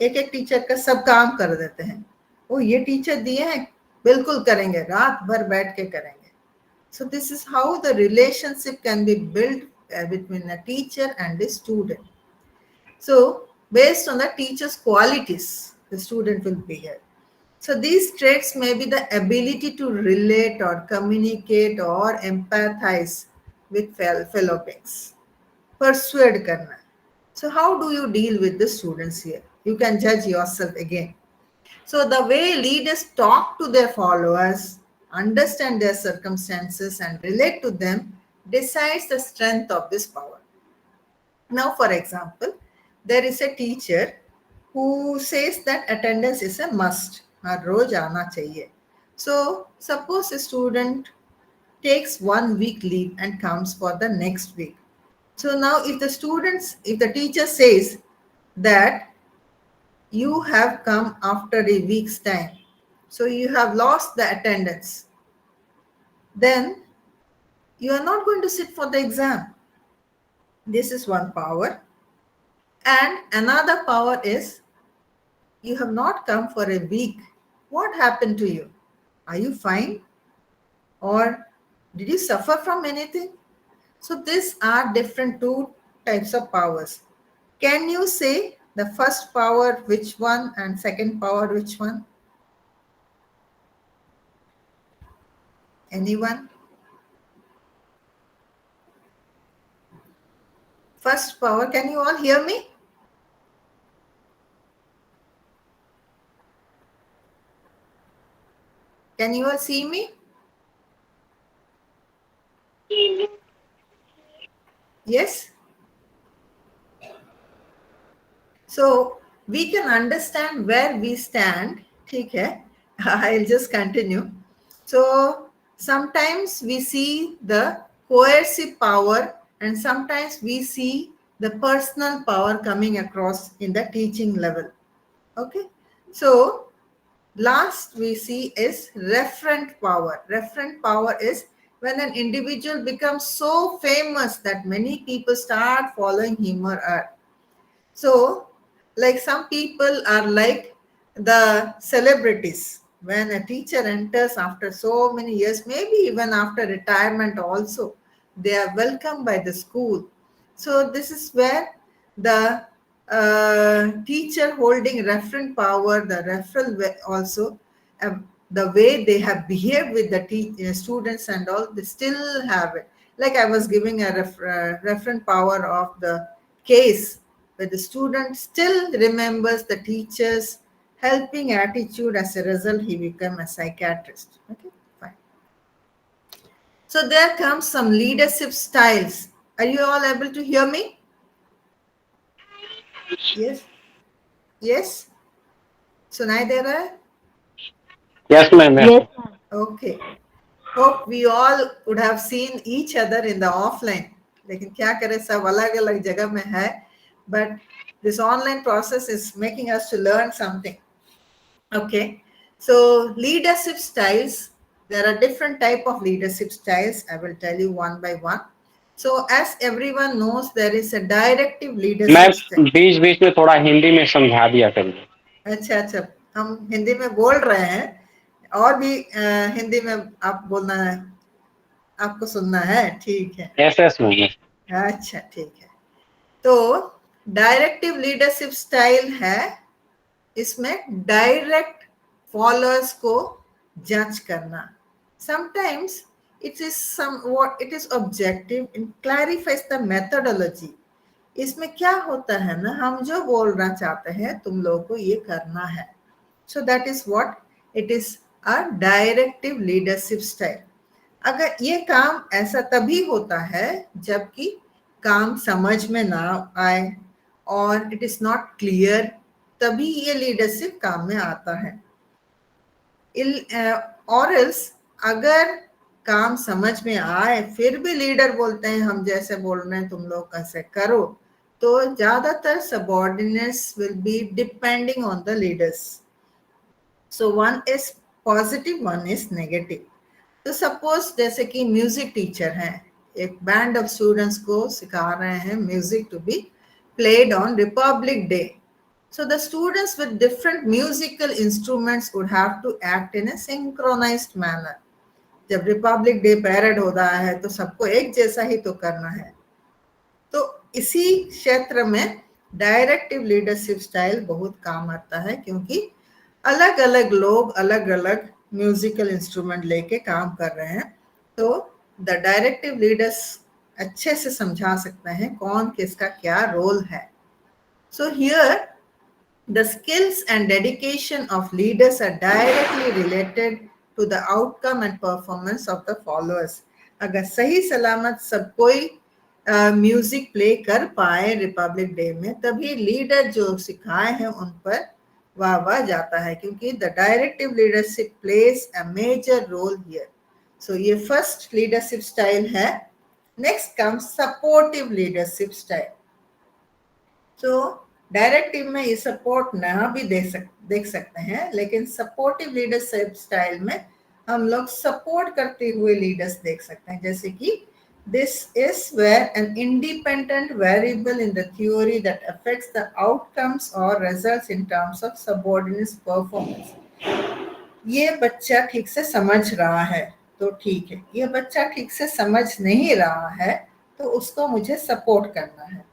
एक एक टीचर का सब काम कर देते हैं. वो ये टीचर दिए हैं, बिल्कुल करेंगे, रात भर बैठ के करेंगे. So this is how the relationship can be built between a teacher and a student. So based on the teacher's qualities, the student will behave. So these traits may be the ability to relate or communicate or empathize with fellow beings. Persuade karna. So how do you deal with the students here? You can judge yourself again. So the way leaders talk to their followers, understand their circumstances and relate to them decides the strength of this power. Now, for example, there is a teacher who says that attendance is a must. हर रोज आना चाहिए. So suppose a student takes 1 week leave and comes for the next week. So now if the teacher says that you have come after a week's time, so you have lost the attendance, then you are not going to sit for the exam. This is one power. And another power is, you have not come for a week. What happened to you? Are you fine? Or did you suffer from anything? So these are different two types of powers. Can you say the first power which one and second power which one? Anyone? First power, can you all hear me? Can you all see me? Yes? So we can understand where we stand. ठीक है? I'll just continue. So sometimes we see the coercive power and sometimes we see the personal power coming across in the teaching level. Okay? So last we see is referent power. Referent power is when an individual becomes so famous that many people start following him or her. So, like some people are like the celebrities. When a teacher enters after so many years, maybe even after retirement also, they are welcomed by the school. So this is where the teacher holding referent power, the referral also, the way they have behaved with the students and all, they still have it. Like I was giving a referent power of the case where the student still remembers the teacher's helping attitude. As a result, he became a psychiatrist. Okay, fine. So there comes some leadership styles. Are you all able to hear me? Yes. Yes. सुनाई दे रहा है? Yes, ma'am. Yes, ma'am. Okay. Hope we all would have seen each other in the offline. लेकिन क्या करें, सब अलग अलग जगह में है. But this online process is making us to learn something. Okay. So leadership styles, there are different type of leadership styles. I will tell you one by one. So as everyone knows, there is a directive leadership style. Ma'am बीच बीच में थोड़ा हिंदी में समझा दिया करिए. अच्छा अच्छा, हम हिंदी में बोल रहे हैं और भी हिंदी में आप बोलना है, आपको सुनना है? ठीक है. Yes ma'am. अच्छा ठीक है. तो डायरेक्टिव लीडरशिप स्टाइल है, इसमें डायरेक्ट फॉलोअर्स को जज करना. Sometimes it is objective and clarifies the methodology. इसमें क्या होता है ना, हम जो बोलना चाहते हैं तुम लोगों को ये करना है. So that is what it is, a directive leadership style. अगर ये काम ऐसा तभी होता है जबकि काम समझ में ना आए और it is not clear, तभी ये लीडरशिप काम में आता है. और एल्स अगर काम समझ में आए फिर भी लीडर बोलते हैं हम जैसे बोल रहे हैं तुम लोग कैसे करो, तो ज्यादातर subordinates will be depending on the leaders. So one is positive, one is negative. तो सपोज जैसे कि म्यूजिक टीचर हैं, एक बैंड ऑफ स्टूडेंट्स को सिखा रहे हैं music to be played on Republic Day. So the students with different musical instruments would have to act in a synchronized manner. जब रिपब्लिक डे पैरेड हो रहा है तो सबको एक जैसा ही तो करना है. तो इसी क्षेत्र में डायरेक्टिव लीडरशिप स्टाइल बहुत काम आता है, क्योंकि अलग अलग लोग अलग अलग म्यूजिकल इंस्ट्रूमेंट लेके काम कर रहे हैं. तो द डायरेक्टिव लीडर्स अच्छे से समझा सकते हैं कौन किसका क्या रोल है. So here the skills and dedication of leaders are directly related to the outcome and performance of the followers. अगर सही सलामत सब कोई म्यूजिक प्ले कर पाए रिपब्लिक डे में, तभी लीडर जो सिखाए हैं उन पर वाह वाह जाता है, क्योंकि the directive leadership plays a major role here. So ये फर्स्ट लीडरशिप स्टाइल है. Next comes supportive leadership style. So directive में ये सपोर्ट ना भी देख सकते हैं, लेकिन सपोर्टिव लीडरशिप स्टाइल में हम लोग सपोर्ट करते हुए लीडर्स देख सकते हैं. जैसे कि this is where an independent variable in the theory that affects the outcomes or results in terms of subordinates performance. ये बच्चा ठीक से समझ रहा है तो ठीक है, ये बच्चा ठीक से समझ नहीं रहा है तो उसको मुझे सपोर्ट करना है.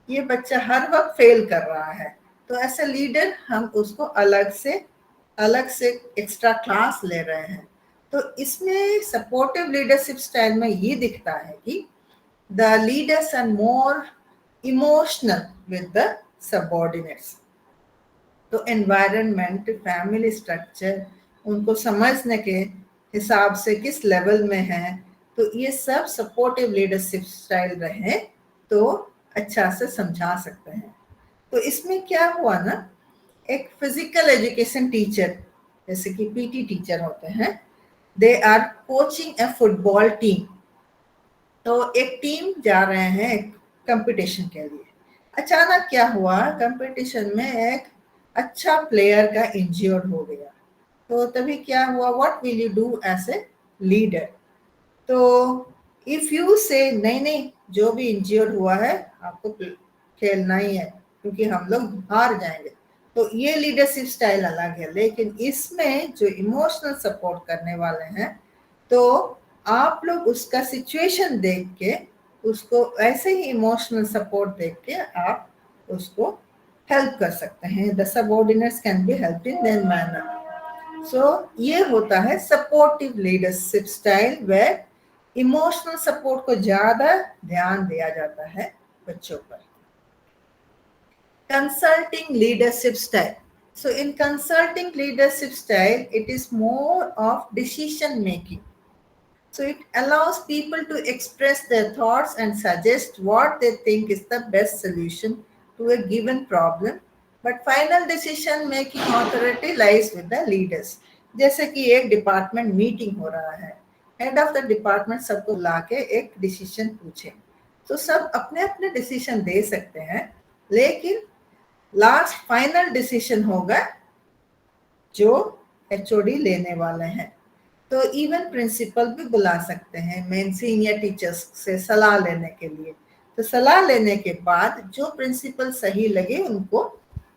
ये बच्चा हर वक्त फेल कर रहा है तो ऐसे लीडर हम उसको अलग से एक्स्ट्रा क्लास ले रहे हैं. तो इसमें सपोर्टिव लीडरशिप स्टाइल में ये दिखता है कि the leaders are more emotional with the subordinates. तो एनवायरनमेंट, फैमिली स्ट्रक्चर, उनको समझने के हिसाब से किस लेवल में है, तो ये सब सपोर्टिव लीडरशिप स्टाइल रहे तो अच्छा से समझा सकते हैं. तो इसमें क्या हुआ ना, एक फिजिकल एजुकेशन टीचर जैसे कि पीटी टीचर होते हैं, they are coaching a football team. तो एक टीम जा रहे हैं एक कंपटीशन के लिए. अचानक क्या हुआ, कंपटीशन में एक अच्छा प्लेयर का इंजर्ड हो गया. तो तभी क्या हुआ, what will you do as a leader. तो इफ यू से नहीं जो भी इंजर्ड हुआ है आपको खेलना ही है क्योंकि हम लोग हार जाएंगे, तो ये लीडरशिप स्टाइल अलग है. लेकिन इसमें जो इमोशनल सपोर्ट करने वाले हैं, तो आप लोग उसका सिचुएशन देख के उसको ऐसे ही इमोशनल सपोर्ट देख के आप उसको हेल्प कर सकते हैं. The subordinates can be help in that manner. So ये होता है supportive leadership style, where emotional support को ज्यादा ध्यान दिया जाता है बच्चों पर. Consulting leadership style. So in consulting leadership style it is more of decision making. So it allows people to express their thoughts and suggest what they think is the best solution to a given problem, but final decision making authority lies with the leaders. जैसे कि एक डिपार्टमेंट मीटिंग हो रहा है, हेड ऑफ द डिपार्टमेंट सबको लाके एक डिसीजन पूछे, तो सब अपने अपने डिसीजन दे सकते हैं, लेकिन लास्ट फाइनल डिसीजन होगा जो एचओडी लेने वाले हैं. तो इवन प्रिंसिपल भी बुला सकते हैं मेन सीनियर टीचर्स से सलाह लेने के लिए. तो सलाह लेने के बाद जो प्रिंसिपल सही लगे उनको,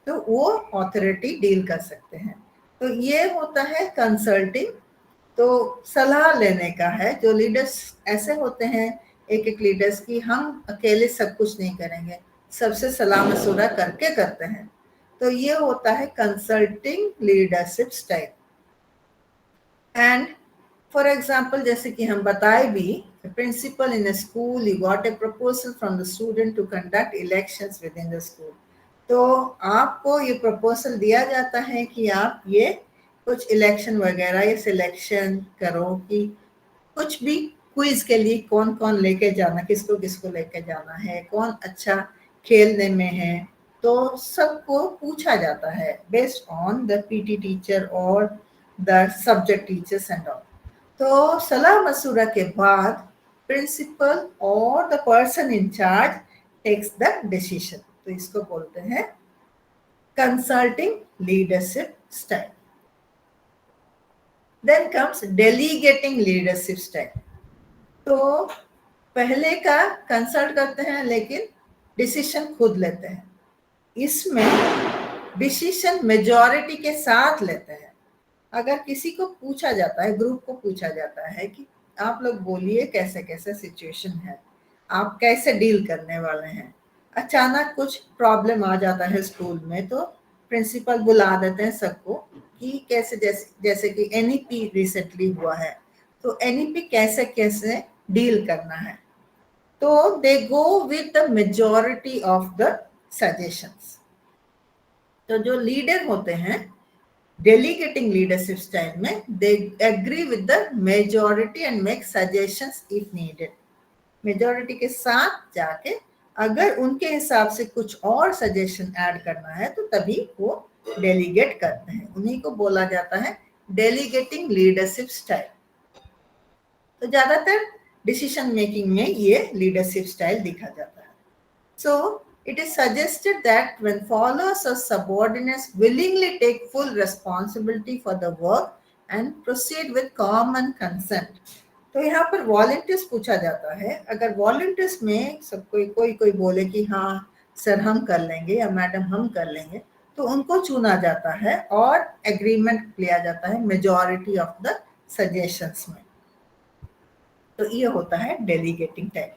तो वो अथॉरिटी डील कर सकते हैं. तो ये होता है कंसल्टिंग. तो सलाह लेने का है. जो लीडर्स ऐसे होते हैं एक लीडर्स की हम अकेले सब कुछ नहीं करेंगे, सबसे सलाह मशवरा करके करते हैं. तो ये होता है consulting leadership style. And for example जैसे कि हम बताए भी, principal in a school, you got a proposal from the student to conduct elections within the school. तो आपको ये प्रपोजल दिया जाता है कि आप ये कुछ इलेक्शन वगैरह ये सिलेक्शन करो कि कुछ भी क्विज के लिए कौन कौन लेके जाना, किसको किसको लेके जाना है, कौन अच्छा खेलने में है, तो सबको पूछा जाता है based on the PT teacher और the subject teachers and all. तो सलाह मशूरा के बाद प्रिंसिपल और the person in charge takes the decision. तो इसको बोलते हैं consulting leadership style. Then comes delegating leadership style. तो पहले का कंसल्ट करते हैं लेकिन डिसीजन खुद लेते हैं. इसमें डिसीजन मेजॉरिटी के साथ लेते हैं. अगर किसी को पूछा जाता है, ग्रुप को पूछा जाता है कि आप लोग बोलिए कैसे कैसे सिचुएशन है, आप कैसे डील करने वाले हैं. अचानक कुछ प्रॉब्लम आ जाता है स्कूल में, तो प्रिंसिपल बुला देते हैं सबको कि कैसे जैसे कि एनईपी रिसेंटली हुआ है, तो एनईपी कैसे कैसे डील करना है. तो they go with the majority of the suggestions. तो जो लीडर होते हैं डेलीगेटिंग लीडरशिप स्टाइल में, they agree with the majority and make suggestions if needed. Majority के साथ जाके अगर उनके हिसाब से कुछ और सजेशन ऐड करना है तो तभी वो डेलीगेट करते हैं. उन्हीं को बोला जाता है डेलीगेटिंग लीडरशिप स्टाइल. तो ज्यादातर डिसीजन मेकिंग में ये लीडरशिप स्टाइल दिखा जाता है. सो it is suggested that when followers or subordinates willingly take full responsibility for the work and proceed with common consent. तो यहाँ पर वॉलंटियर्स पूछा जाता है. अगर वॉलंटियर्स में सब कोई बोले कि हाँ सर हम कर लेंगे या मैडम हम कर लेंगे, तो उनको चुना जाता है और एग्रीमेंट लिया जाता है मेजॉरिटी ऑफ द सजेशंस में. तो ये होता है delegating type.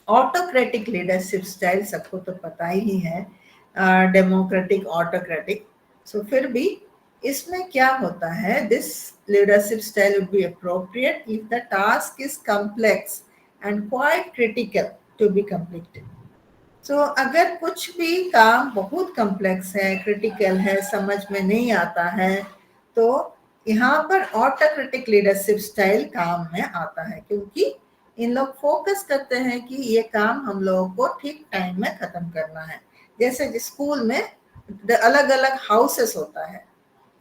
Autocratic leadership style सबको तो पता ही है, डेमोक्रेटिक, ऑटोक्रेटिक. सो फिर भी इसमें क्या होता है, this leadership style would be appropriate if the task is complex and quite critical to be completed. So अगर कुछ भी काम बहुत कॉम्प्लेक्स है, क्रिटिकल है, समझ में नहीं आता है, तो यहाँ पर ऑटोक्रेटिक लीडरशिप स्टाइल काम में आता है, क्योंकि इन लोग फोकस करते हैं कि ये काम हम लोगों को ठीक टाइम में खत्म करना है. जैसे स्कूल में अलग अलग हाउसेस होता है,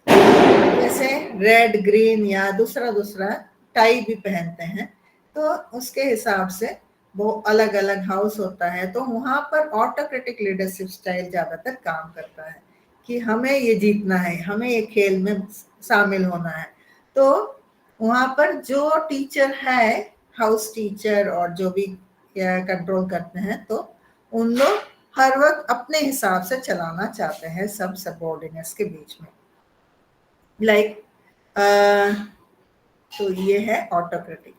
जैसे रेड, ग्रीन या दूसरा टाई भी पहनते हैं, तो उसके हिसाब से वो अलग अलग हाउस होता है. तो वहाँ पर ऑटोक्रेटिक लीडरशिप स्टाइल ज्यादातर काम करता है कि हमें ये जीतना है, हमें ये खेल में शामिल होना है. तो वहाँ पर जो टीचर है, हाउस टीचर और जो भी कंट्रोल करते हैं, तो उन लोग हर वक्त अपने हिसाब से चलाना चाहते हैं सब सबऑर्डिनेट्स के बीच में. लाइक तो ये है autocratic.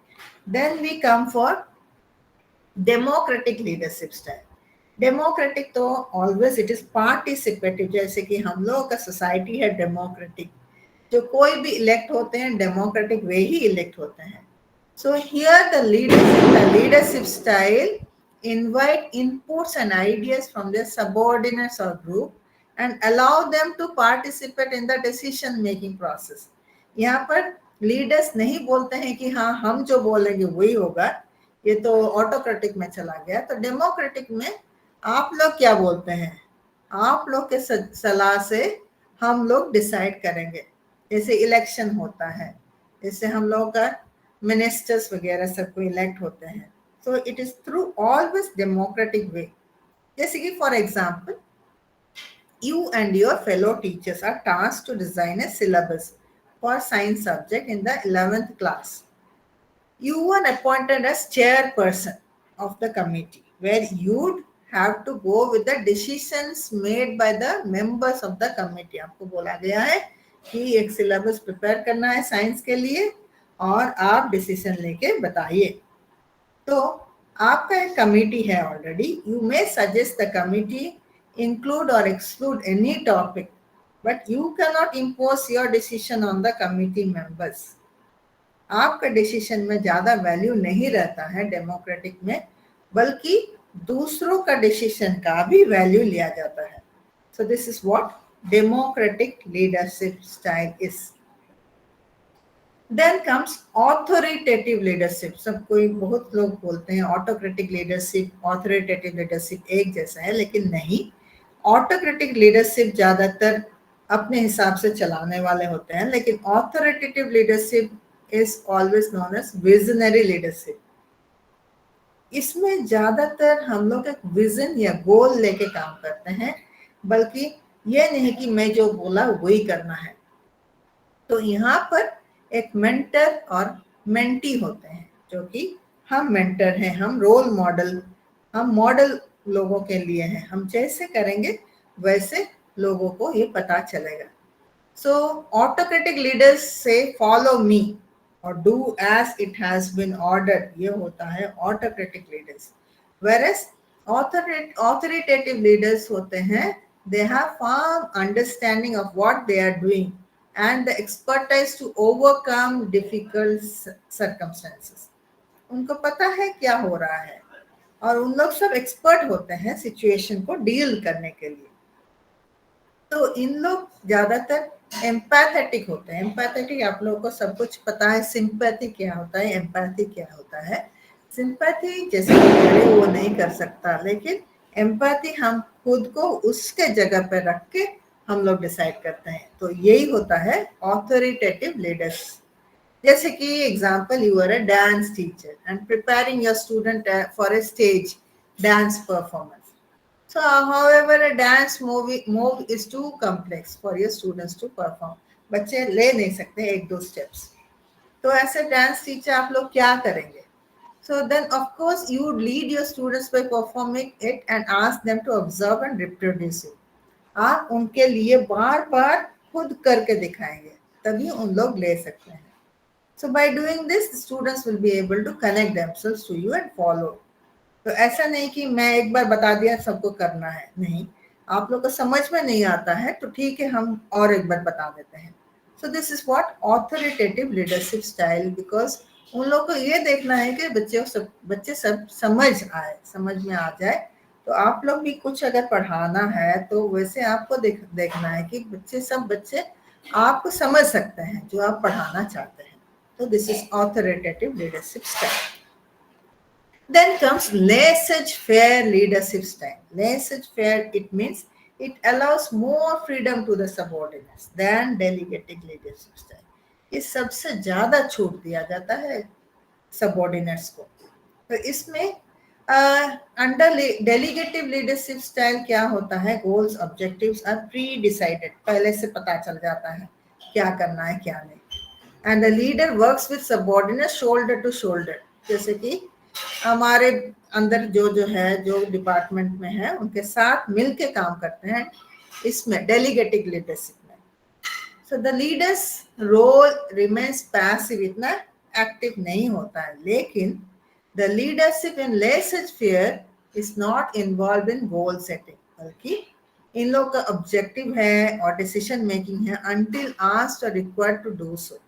Then we come for democratic leadership style. Democratic तो ऑलवेज इट इज पार्टिसिपेटिव. जैसे कि हम लोगों का सोसाइटी है डेमोक्रेटिक, जो कोई भी इलेक्ट होते हैं डेमोक्रेटिक वे ही इलेक्ट होते हैं. So here the leadership style invite inputs and ideas from their subordinates or group and allow them to participate in the decision making process. यहाँ पर लीडर्स नहीं बोलते हैं कि हाँ हम जो बोलेंगे वही होगा, ये तो ऑटोक्रेटिक में चला गया. तो डेमोक्रेटिक में आप लोग क्या बोलते हैं, आप लोग के सलाह से हम लोग डिसाइड करेंगे. जैसे इलेक्शन होता है, जैसे हम लोग का मिनिस्टर्स वगैरह सबको इलेक्ट होते हैं. So it is through always democratic वे. जैसे कि for example, you and your fellow teachers are tasked to design a syllabus for science subject in the 11th class. You are appointed as chairperson of the committee, where you'd have to go with the decisions made by the members of the committee. आपको बोला गया है कि एक syllabus prepare करना है साइंस के लिए और आप डिसीजन लेके बताइए. तो आपका एक कमिटी है already. You may suggest the committee include or exclude any topic, but you cannot impose your decision on the committee members. आपका डिसीजन में ज्यादा वैल्यू नहीं रहता है डेमोक्रेटिक में, बल्कि दूसरों का डिसीजन का भी वैल्यू लिया जाता है. So this is what democratic leadership style is. Then comes authoritative leadership. सब कोई बहुत लोग बोलते हैं ऑटोक्रेटिक लीडरशिप, ऑथोरिटेटिव लीडरशिप एक जैसा है, लेकिन नहीं. ऑटोक्रेटिक लीडरशिप ज्यादातर अपने हिसाब से चलाने वाले होते हैं, लेकिन authoritative leadership is always known as visionary leadership. इसमें ज्यादातर हम लोग एक विजन या गोल लेके काम करते हैं, बल्कि ये नहीं कि मैं जो बोला वही करना है। तो यहाँ पर एक मेंटर और मेंटी होते हैं, जो कि हम मेंटर हैं, हम रोल मॉडल, हम मॉडल लोगों के लिए हैं। हम जैसे करेंगे वैसे लोगों को ये पता चलेगा। सो ऑटोक्रेटिक लीडर्स से फॉलो मी और do as it has been ordered, ये होता है autocratic leaders. Whereas authoritative leaders होते हैं, they have firm understanding of what they are doing and the expertise to overcome difficult circumstances. उनको पता है क्या हो रहा है और उन लोग सब एक्सपर्ट होते हैं सिचुएशन को डील करने के लिए। तो इन लोग ज्यादातर एम्पैथेटिक होते हैं। एम्पैथेटिक आप लोगों को सब कुछ पता है, सिंपैथी क्या होता है, एम्पैथी क्या होता है। सिंपैथी जैसे कि वो नहीं कर सकता, लेकिन एम्पैथी हम खुद को उसके जगह पर रख के हम लोग डिसाइड करते हैं। तो यही होता है ऑथोरिटेटिव लीडर्स। जैसे कि example, you are a dance teacher and preparing your student for a stage dance performance. So, however, a dance move is too complex for your students to perform. बच्चे ले नहीं सकते एक दो steps। तो ऐसे डांस टीचर आप लोग क्या करेंगे? So then, of course, you would lead your students by performing it and ask them to observe and reproduce it. आप उनके लिए बार बार खुद करके दिखाएंगे, तभी उन लोग ले सकते हैं। So by doing this, the students will be able to connect themselves to you and follow. तो ऐसा नहीं कि मैं एक बार बता दिया सबको करना है, नहीं। आप लोग को समझ में नहीं आता है तो ठीक है, हम और एक बार बता देते हैं। सो this is what authoritative leadership style, because उन लोग को ये देखना है कि बच्चे सब समझ में आ जाए। तो आप लोग भी कुछ अगर पढ़ाना है तो वैसे आपको देखना है कि बच्चे आपको समझ सकते हैं जो आप पढ़ाना चाहते हैं। तो this is authoritative leadership style. Then comes laissez-faire leadership style. Laissez-faire, it means it allows more freedom to the subordinates than delegating leadership style. इस सबसे ज्यादा छूट दिया जाता है सबऑर्डिनेट्स को। तो इसमें अंडर डेलीगेटिव लीडरशिप स्टाइल क्या होता है, goals objectives are pre decided, पहले से पता चल जाता है क्या करना है क्या नहीं। And the leader works with subordinate shoulder to shoulder, जैसे कि हमारे अंदर जो डिपार्टमेंट में है उनके साथ मिलके काम करते हैं इसमें डेलीगेटिव लीडरशिप में। So the leaders role remains passive, इतना एक्टिव नहीं होता है। लेकिन the leadership in laissez faire is not involve in goal setting, बल्कि इन लोग का ऑब्जेक्टिव है और डिसीजन मेकिंग है अनटिल आस्क्ड और रिक्वायर्ड टू डू सो।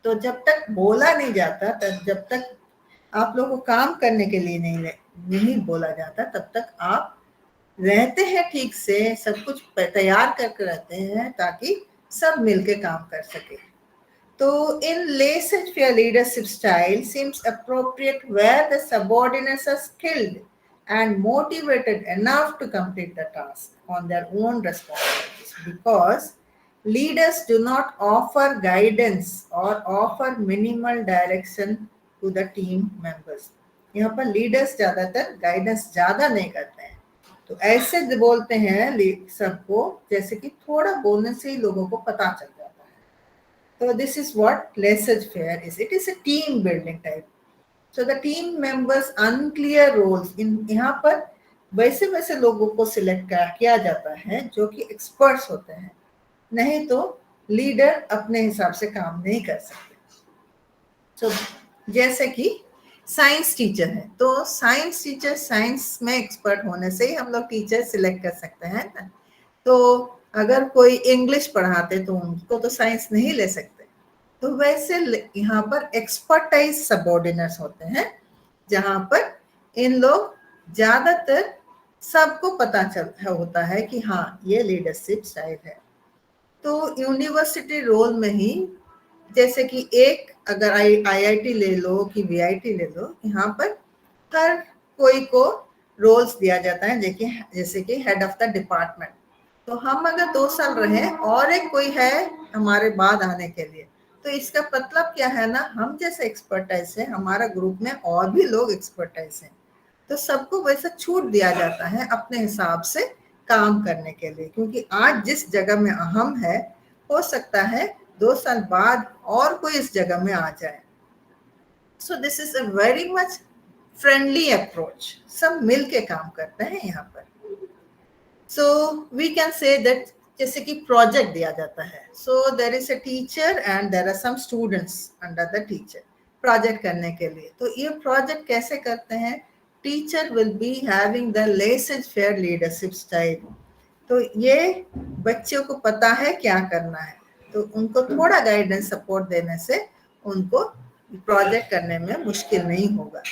तो जब तक बोला नहीं जाता, जब तक आप लोगों को काम करने के लिए नहीं बोला जाता, तब तक आप रहते हैं ठीक से, सब कुछ तैयार करके रहते हैं ताकि सब मिलके काम कर सके। तो इन laissez-faire leadership style seems appropriate where the subordinates are skilled and motivated enough to complete the task on their own responsibilities, because leaders do not offer guidance or offer minimal direction to the team members. यहाँ पर लीडर्स ज्यादातर गाइडेंस ज्यादा नहीं करते हैं, तो ऐसे बोलते हैं सबको जैसे कि थोड़ा बोलने से ही लोगों को पता चल जाता है। तो this is what laissez-faire is. It is a team building type. So the team members unclear roles, यहाँ पर वैसे लोगों को सिलेक्ट किया जाता है जो कि एक्सपर्ट्स होते हैं, नहीं तो लीडर अपने हिसाब से काम नहीं कर सकते। So जैसे कि साइंस टीचर है, तो साइंस टीचर साइंस में एक्सपर्ट होने से ही हम लोग टीचर सिलेक्ट कर सकते हैं ना। तो अगर कोई इंग्लिश पढ़ाते तो उनको तो साइंस नहीं ले सकते। तो वैसे यहाँ पर एक्सपर्टाइज सबऑर्डिनेट्स होते हैं, जहाँ पर इन लोग ज्यादातर सबको पता होता है कि हाँ ये लीडरशिप स्टाइल है। तो यूनिवर्सिटी रोल में ही जैसे कि एक अगर IIT ले लो कि VIT ले लो, यहाँ पर हर कोई को रोल्स दिया जाता है जैसे कि हेड ऑफ द डिपार्टमेंट। तो हम अगर 2 साल रहे और एक कोई है हमारे बाद आने के लिए, तो इसका मतलब क्या है ना, हम जैसे एक्सपर्टाइज है, हमारा ग्रुप में और भी लोग एक्सपर्टाइज हैं, तो सबको वैसा छूट दिया जाता है अपने हिसाब से काम करने के लिए, क्योंकि आज जिस जगह में हम है, हो सकता है 2 साल बाद और कोई इस जगह में आ जाए। So this is a very much friendly approach, सब मिल के काम करते हैं यहाँ पर। So we can say that जैसे कि प्रोजेक्ट दिया जाता है, so there is a teacher and there are some students under the teacher project करने के लिए। तो ये प्रोजेक्ट कैसे करते हैं, teacher will be having the laissez faire leadership style. तो ये बच्चों को पता है क्या करना है, तो उनको थोड़ा गाइडेंस सपोर्ट देने से उनको प्रोजेक्ट करने में मुश्किल नहीं होगा।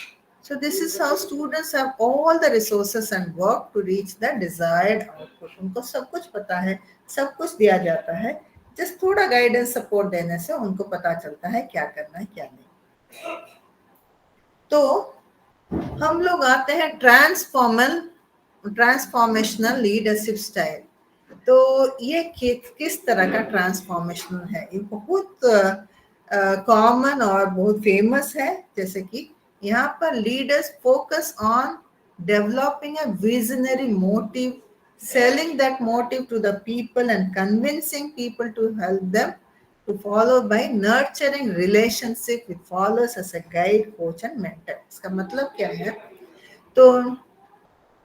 So this is how students have all the resources and work to reach the desired output. उनको सब कुछ पता है, सब कुछ दिया जाता है, जस्ट थोड़ा गाइडेंस सपोर्ट देने से उनको पता चलता है क्या करना है क्या नहीं। तो हम लोग आते हैं ट्रांसफॉर्मेशनल लीडरशिप स्टाइल। तो ये किस तरह का ट्रांसफॉर्मेशनल है, ये बहुत कॉमन और बहुत फेमस है। जैसे कि यहाँ पर leaders focus on developing a visionary motive, selling that motive to the people and convincing people to help them to follow by nurturing relationship with followers as a guide, coach and mentor। इसका मतलब क्या है, तो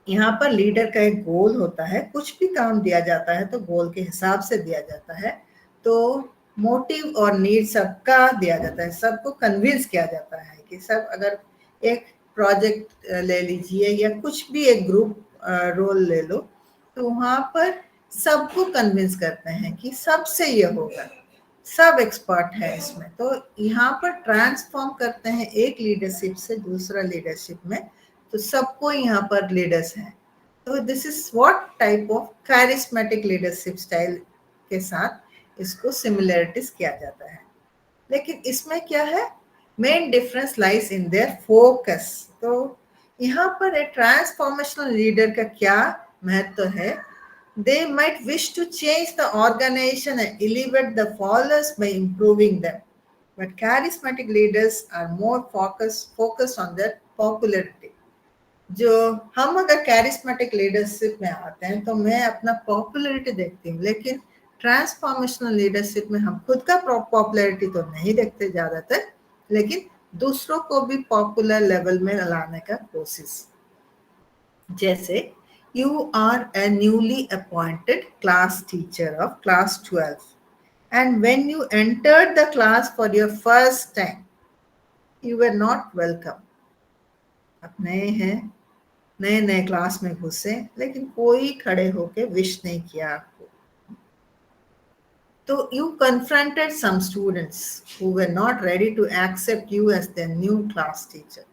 यहाँ पर लीडर का एक गोल होता है, कुछ भी काम दिया जाता है तो गोल के हिसाब से दिया जाता है, तो मोटिव और नीड सबका दिया जाता है, सबको कन्विंस किया जाता है कि सब, अगर एक प्रोजेक्ट ले लीजिए या कुछ भी एक ग्रुप रोल ले लो, तो वहाँ पर सबको कन्विंस करते हैं कि सबसे ये होगा, सब एक्सपर्ट है इसमें। तो यहाँ पर ट्रांसफॉर्म करते हैं एक लीडरशिप से दूसरा लीडरशिप में, तो सबको यहाँ पर लीडर्स हैं। तो this is what type of charismatic leadership style के साथ इसको सिमिलरिटीज किया जाता है। लेकिन इसमें क्या है, main difference lies in their focus. तो यहाँ पर एक ट्रांसफॉर्मेशनल लीडर का क्या महत्व है, they might wish to change the organization and elevate the followers by improving them, but charismatic leaders are more focused on their popularity। जो हम अगर कैरिस्मेटिक लीडरशिप में आते हैं तो मैं अपना पॉपुलैरिटी देखती हूँ, लेकिन ट्रांसफॉर्मेशनल लीडरशिप में हम खुद का पॉपुलैरिटी तो नहीं देखते ज्यादातर, लेकिन दूसरों को भी पॉपुलर लेवल में लाने का कोशिश। जैसे you are a newly appointed class teacher of class 12, and when you entered the class for your first time, you were not welcome। आप नए हैं, नए नए क्लास में घुसे, लेकिन कोई खड़े होके विश नहीं किया आपको। तो you confronted some students who were not ready to accept you as their new class teacher।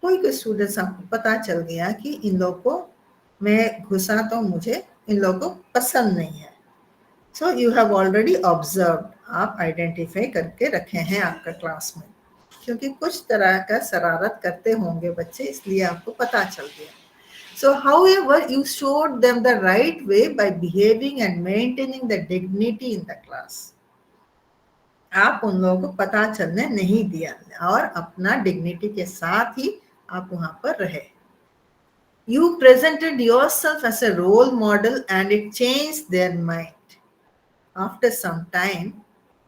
कोई स्टूडेंट्स आपको पता चल गया कि इन लोगों को मैं घुसा तो मुझे इन लोगों को पसंद नहीं है। So you have already observe, आप आइडेंटिफाई करके रखे हैं आपका क्लास में, क्योंकि कुछ तरह का शरारत करते होंगे बच्चे, इसलिए आपको पता चल गया। सो however you showed them the right way by behaving and maintaining the dignity in the class. आप उन लोगों को पता चलने नहीं दिया और अपना डिग्निटी के साथ ही आप वहां पर रहे। You presented yourself as a role model and it changed their mind। After some time,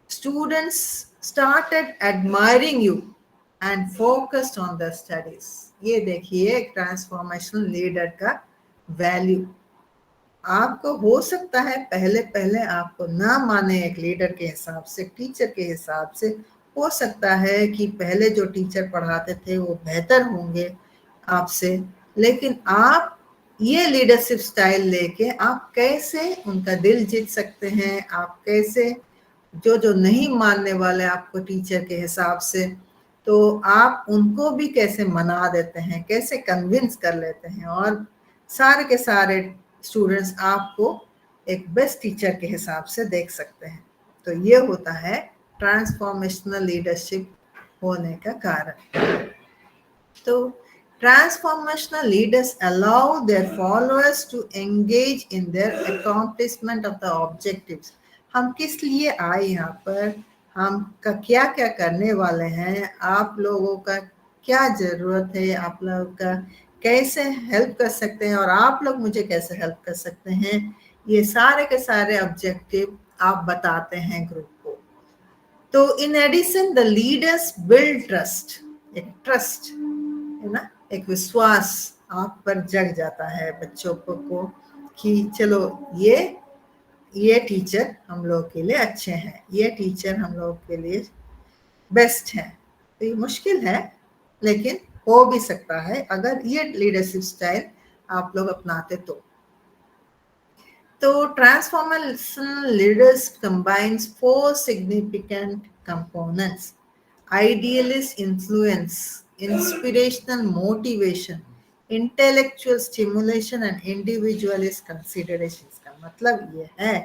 students started admiring you and focused on their studies। ये देखिए एक ट्रांसफॉर्मेशनल लीडर का वैल्यू। आपको हो सकता है पहले पहले आपको ना माने एक लीडर के हिसाब से, टीचर के हिसाब से, हो सकता है कि पहले जो टीचर पढ़ाते थे वो बेहतर होंगे आपसे, लेकिन आप ये लीडरशिप स्टाइल लेके आप कैसे उनका दिल जीत सकते हैं, आप कैसे जो नहीं मानने वाले आपको टीचर के हिसाब से, तो आप उनको भी कैसे मना देते हैं, कैसे कन्विंस कर लेते हैं, और सारे के सारे स्टूडेंट्स आपको एक बेस्ट टीचर के हिसाब से देख सकते हैं। तो ये होता है ट्रांसफॉर्मेशनल लीडरशिप होने का कारण। तो Transformational leaders allow their followers to engage in their accomplishment of the objectives. हम किस लिए आए यहाँ पर, हम का क्या क्या करने वाले हैं, आप लोगों का क्या जरूरत है, आप लोगों का कैसे हेल्प कर सकते हैं और आप लोग मुझे कैसे हेल्प कर सकते हैं, ये सारे के सारे ऑब्जेक्टिव आप बताते हैं ग्रुप को. तो in addition the leaders build trust, एक ट्रस्ट है ना, एक विश्वास आप पर जग जाता है बच्चों को कि चलो ये टीचर हम लोग के लिए अच्छे हैं, ये टीचर हम लोग के लिए बेस्ट है. तो ये मुश्किल है लेकिन हो भी सकता है अगर ये लीडरशिप स्टाइल आप लोग अपनाते तो. Transformational leaders combines 4 significant components: idealist influence, inspirational motivation, intellectual stimulation and individualist considerations. का मतलब ये है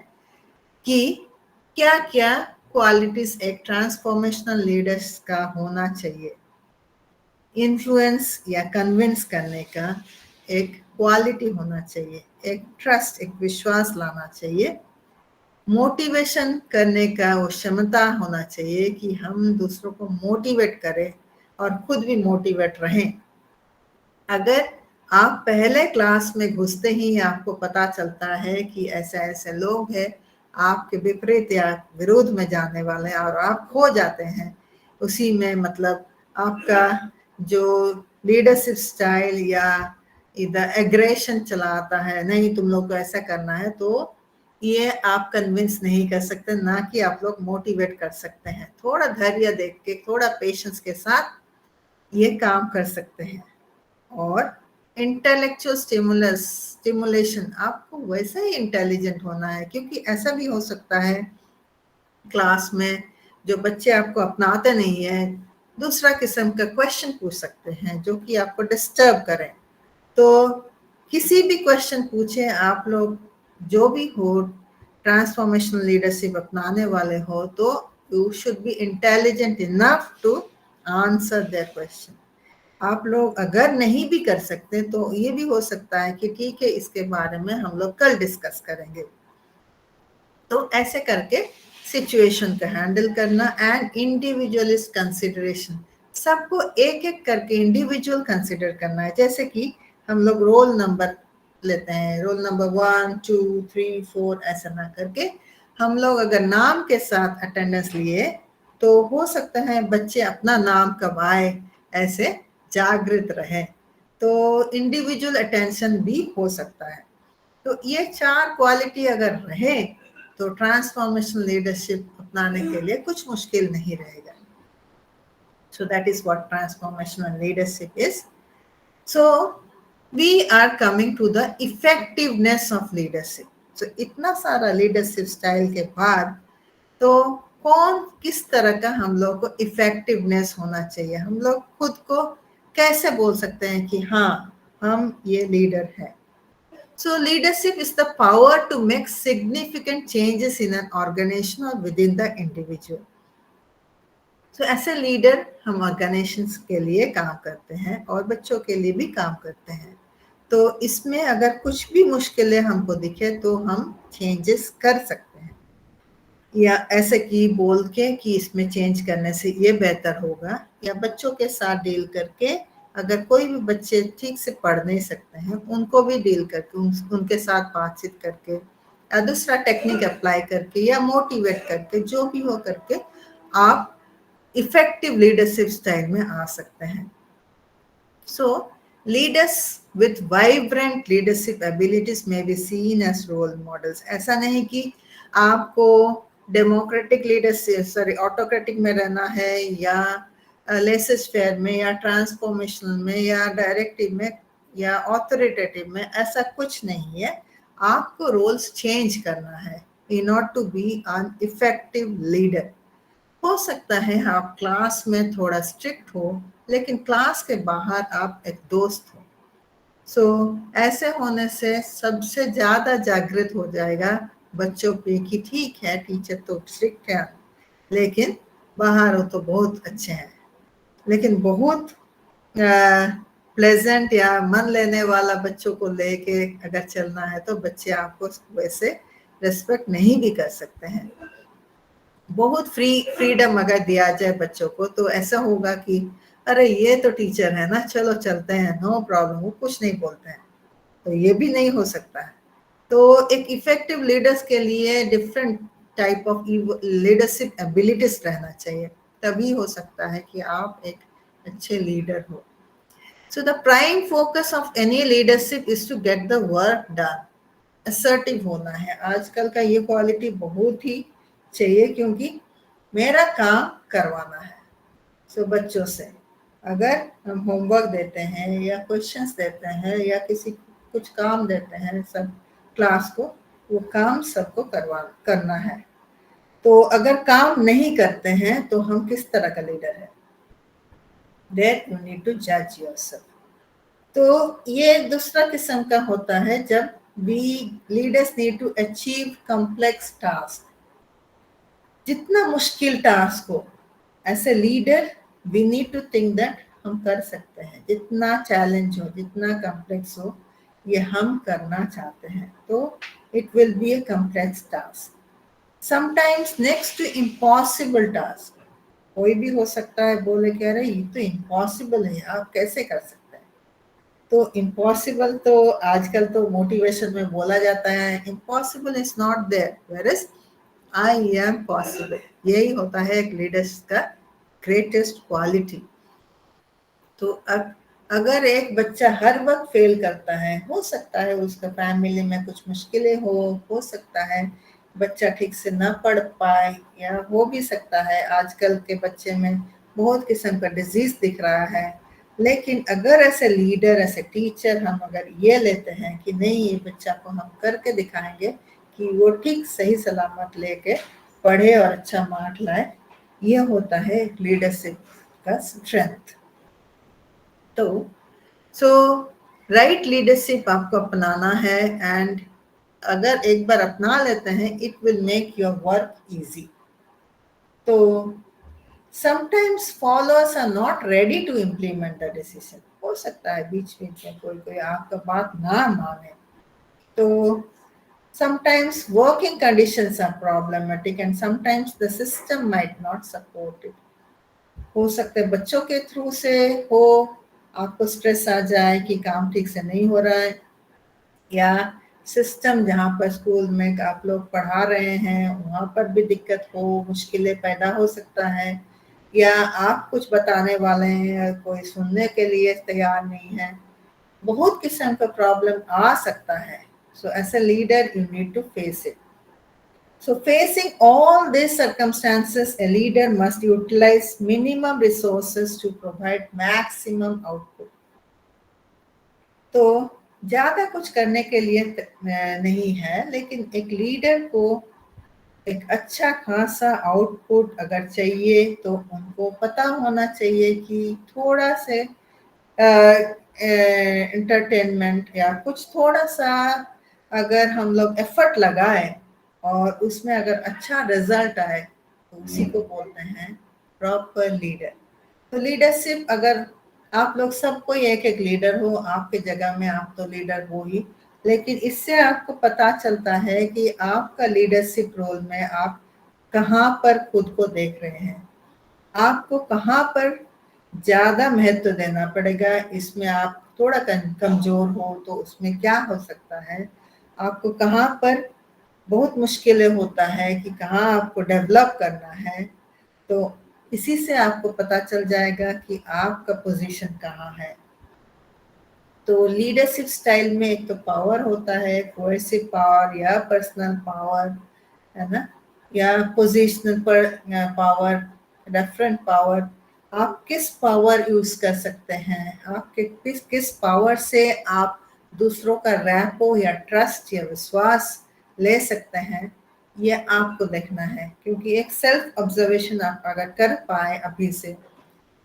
कि क्या क्या क्वालिटीज एक ट्रांसफॉर्मेशनल लीडर्स का होना चाहिए. इन्फ्लुएंस या कन्विंस करने का एक क्वालिटी होना चाहिए, एक ट्रस्ट, एक विश्वास लाना चाहिए, मोटिवेशन करने का वो क्षमता होना चाहिए कि हम दूसरों को मोटिवेट करें और खुद भी मोटिवेट रहें. अगर आप पहले क्लास में घुसते ही आपको पता चलता है कि ऐसे ऐसे लोग हैं आपके विपरीत या विरोध में जाने वाले हैं और आप खो जाते हैं उसी में, मतलब आपका जो लीडरशिप स्टाइल या इधर एग्रेशन चलाता है, नहीं तुम लोग को ऐसा करना है, तो ये आप कन्विंस नहीं कर सकते, ना कि आप लोग मोटिवेट कर सकते हैं. थोड़ा धैर्य देख के, थोड़ा पेशेंस के साथ ये काम कर सकते हैं. और इंटेलेक्चुअल स्टिमुलेशन, आपको वैसे ही इंटेलिजेंट होना है, क्योंकि ऐसा भी हो सकता है क्लास में जो बच्चे आपको अपनाते नहीं है, दूसरा किस्म का क्वेश्चन पूछ सकते हैं जो कि आपको डिस्टर्ब करें. तो किसी भी क्वेश्चन पूछे आप लोग, जो भी हो, ट्रांसफॉर्मेशनल लीडरशिप अपनाने वाले हो, तो you should be intelligent enough to answer their question. आप लोग अगर नहीं भी कर सकते तो ये भी हो सकता है कि ठीक है, इसके बारे में हम लोग कल डिस्कस करेंगे. तो ऐसे करके सिचुएशन का हैंडल करना एंड इंडिविजुअलिस्ट कंसिडरेशन, सबको एक एक करके इंडिविजुअल कंसिडर करना है. जैसे कि हम लोग रोल नंबर लेते हैं, रोल नंबर 1 2 3 4 ऐसा ना करके हम लोग अगर नाम के साथ अटेंडेंस लिए तो हो सकता है बच्चे अपना नाम कब आए ऐसे जागृत रहे. तो इंडिविजुअल अटेंशन भी हो सकता है. तो ये 4 क्वालिटी अगर रहे तो ट्रांसफॉर्मेशनल लीडरशिप अपनाने के लिए कुछ मुश्किल नहीं रहेगा. So that is what transformational leadership is. So we are coming to the effectiveness of leadership. So इतना सारा leadership style के बाद तो कौन किस तरह का हम लोग को इफेक्टिवनेस होना चाहिए, हम लोग खुद को कैसे बोल सकते हैं कि हाँ हम ये लीडर हैं. So leadership is the power to make significant changes in an organization or within the individual. So ऐसे लीडर हम ऑर्गेनाइजेशंस के लिए काम करते हैं और बच्चों के लिए भी काम करते हैं. तो इसमें अगर कुछ भी मुश्किलें हमको दिखे तो हम चेंजेस कर सकते हैं, या ऐसे कि बोल के कि इसमें चेंज करने से ये बेहतर होगा, या बच्चों के साथ डील करके अगर कोई भी बच्चे ठीक से पढ़ नहीं सकते हैं उनको भी डील करके उनके साथ बातचीत करके या दूसरा टेक्निक अप्लाई करके या मोटिवेट करके, जो भी हो करके आप इफेक्टिव लीडरशिप स्टाइल में आ सकते हैं. So leaders with vibrant leadership abilities may be seen as role models. ऐसा नहीं कि आपको डेमोक्रेटिक लीडरशिप ऑटोक्रेटिक में रहना है या लेसेस फेयर में या ट्रांसफॉर्मेशनल में या डायरेक्टिव में या ऑथोरिटेटिव में, ऐसा कुछ नहीं है. आपको रोल्स चेंज करना है in order to be an effective leader. हो सकता है आप क्लास में थोड़ा स्ट्रिक्ट हो लेकिन क्लास के बाहर आप एक दोस्त हो. सो ऐसे होने से सबसे ज्यादा जागृत हो जाएगा बच्चों पे कि ठीक है टीचर तो स्ट्रिक्ट है लेकिन बाहर हो तो बहुत अच्छे हैं. लेकिन बहुत प्लेजेंट या मन लेने वाला बच्चों को लेके अगर चलना है तो बच्चे आपको वैसे रेस्पेक्ट नहीं भी कर सकते हैं। बहुत फ्रीडम अगर दिया जाए बच्चों को तो ऐसा होगा कि अरे ये तो टीचर है ना, चलो चलते हैं, नो प्रॉब्लम, वो कुछ नहीं बोलते हैं। तो ये भी नहीं हो सकता है। तो एक इफेक्टिव लीडर्स के लिए different type of leadership abilities रहना चाहिए, तभी हो सकता है कि आप एक अच्छे लीडर हो। So the prime focus of any leadership is to get the work done. Assertive होना है, आजकल का ये क्वालिटी बहुत ही चाहिए, क्योंकि मेरा काम करवाना है। सो बच्चों से अगर हम होमवर्क देते हैं या क्वेश्चंस देते हैं या किसी कुछ काम देते हैं सब क्लास को, वो काम सबको करना है। तो अगर काम नहीं करते हैं तो हम किस तरह का लीडर है? There you need to judge yourself. तो ये दूसरा किस्म का होता है जब we leaders need to achieve complex task। जितना मुश्किल टास्क हो as a leader we need to think that हम कर सकते हैं। जितना चैलेंज हो, जितना कॉम्प्लेक्स हो, ये हम करना चाहते हैं, तो it will be a complex task. Sometimes next to impossible task, कोई भी हो सकता है बोले कह रहे ये तो इम्पॉसिबल है, आप कैसे कर सकते हैं? तो इम्पॉसिबल तो आजकल तो मोटिवेशन में बोला जाता है, impossible is not there, where is I am possible. यही होता है एक लीडर्स का ग्रेटेस्ट क्वालिटी। तो अब अगर एक बच्चा हर वक्त फेल करता है, हो सकता है उसका फैमिली में कुछ मुश्किलें हो सकता है बच्चा ठीक से ना पढ़ पाए, या हो भी सकता है आजकल के बच्चे में बहुत किस्म का डिजीज दिख रहा है। लेकिन अगर ऐसे लीडर, ऐसे टीचर हम अगर ये लेते हैं कि नहीं, ये बच्चा को हम करके दिखाएंगे कि वो ठीक सही सलामत लेके पढ़े और अच्छा मार्क लाए, ये होता है लीडरशिप का स्ट्रेंथ। तो राइट लीडरशिप आपको अपनाना है, एंड अगर एक बार अपना लेते हैं it will make your work easy. तो sometimes followers are not ready to implement the decision. हो सकता है बीच बीच में कोई आपका बात ना माने, तो sometimes working conditions are problematic and sometimes the system might not support it। हो सकता है बच्चों के थ्रू से हो, आपको स्ट्रेस आ जाए कि काम ठीक से नहीं हो रहा है, या सिस्टम जहाँ पर स्कूल में आप लोग पढ़ा रहे हैं वहाँ पर भी दिक्कत हो, मुश्किलें पैदा हो सकता है, या आप कुछ बताने वाले हैं कोई सुनने के लिए तैयार नहीं है, बहुत किस्म का प्रॉब्लम आ सकता है। So as a leader, you need to face it. So facing all these circumstances, a leader must utilize minimum resources to provide maximum output. तो ज़्यादा कुछ करने के लिए नहीं है, लेकिन एक लीडर को एक अच्छा खासा आउटपुट अगर चाहिए तो उनको पता होना चाहिए कि थोड़ा से एंटरटेनमेंट या कुछ थोड़ा सा अगर हम लोग एफर्ट लगाए और उसमें अगर अच्छा रिजल्ट आए तो उसी को बोलते हैं प्रॉपर लीडर। तो लीडरशिप, अगर आप लोग सब कोई एक एक लीडर हो, आपके जगह में आप तो लीडर हो ही, लेकिन इससे आपको पता चलता है कि आपका लीडरशिप रोल में आप कहाँ पर खुद को देख रहे हैं, आपको कहाँ पर ज़्यादा महत्व देना पड़ेगा, इसमें आप थोड़ा कमज़ोर हो तो उसमें क्या हो सकता है, आपको कहाँ पर बहुत मुश्किलें होता है कि कहाँ आपको डेवलप करना है। तो इसी से आपको पता चल जाएगा कि आपका पोजीशन कहाँ है। तो लीडरशिप स्टाइल में एक तो पावर होता है, कोएसिव पावर या पर्सनल पावर, है ना, या पोजिशनल पावर, रेफरेंट पावर। आप किस पावर यूज कर सकते हैं, आपके किस पावर से आप दूसरों का रैपो या ट्रस्ट या विश्वास ले सकते हैं, ये आपको देखना है। क्योंकि एक सेल्फ ऑब्जर्वेशन आप अगर कर पाए अभी से,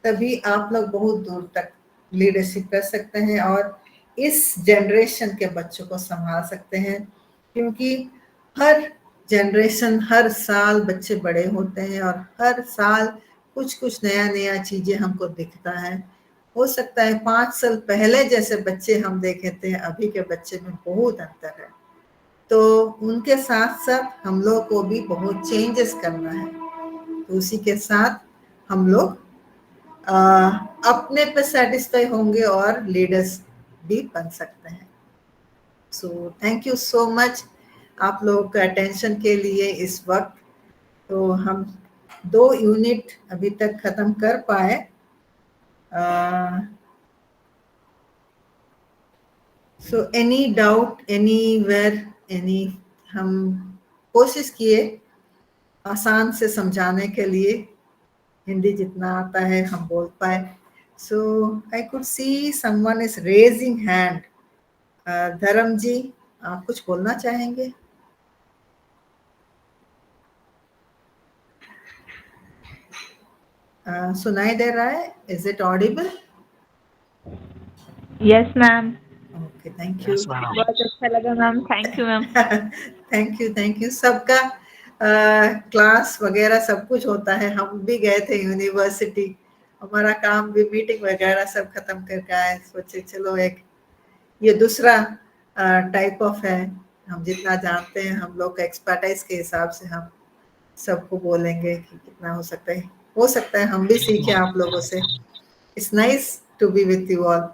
तभी आप लोग बहुत दूर तक लीडरशिप कर सकते हैं और इस जनरेशन के बच्चों को संभाल सकते हैं। क्योंकि हर जनरेशन, हर साल बच्चे बड़े होते हैं और हर साल कुछ कुछ नया नया चीज़ें हमको दिखता है। हो सकता है 5 साल पहले जैसे बच्चे हम देखे थे, अभी के बच्चे में बहुत अंतर है। तो उनके साथ साथ हम लोग को भी बहुत चेंजेस करना है। तो उसी के साथ हम लोग अपने पे सेटिस्फाई होंगे और लीडर्स भी बन सकते हैं। So thank you so much आप लोगों का अटेंशन के लिए इस वक्त। तो हम 2 यूनिट अभी तक खत्म कर पाए। So any doubt anywhere, any, हम कोशिश किए आसान से समझाने के लिए, हिंदी जितना आता है हम बोल पाए। So I could see someone is raising hand. Dharm ji, आप कुछ बोलना चाहेंगे? सुनाई दे रहा है? Is it Audible? Yes ma'am, okay, thank you. बहुत अच्छा लगा ma'am, thank you ma'am. Thank you सबका। क्लास वगैरह सब कुछ होता है, हम भी गए थे यूनिवर्सिटी, हमारा काम भी मीटिंग वगैरह सब खत्म करके आए। सोचे चलो एक ये दूसरा टाइप ऑफ है, हम जितना जानते हैं हम लोग का एक्सपर्टाइज के हिसाब से हम सबको बोलेंगे कि कितना हो सकता है हम भी सीखें आप लोगों से। It's nice to be with you all.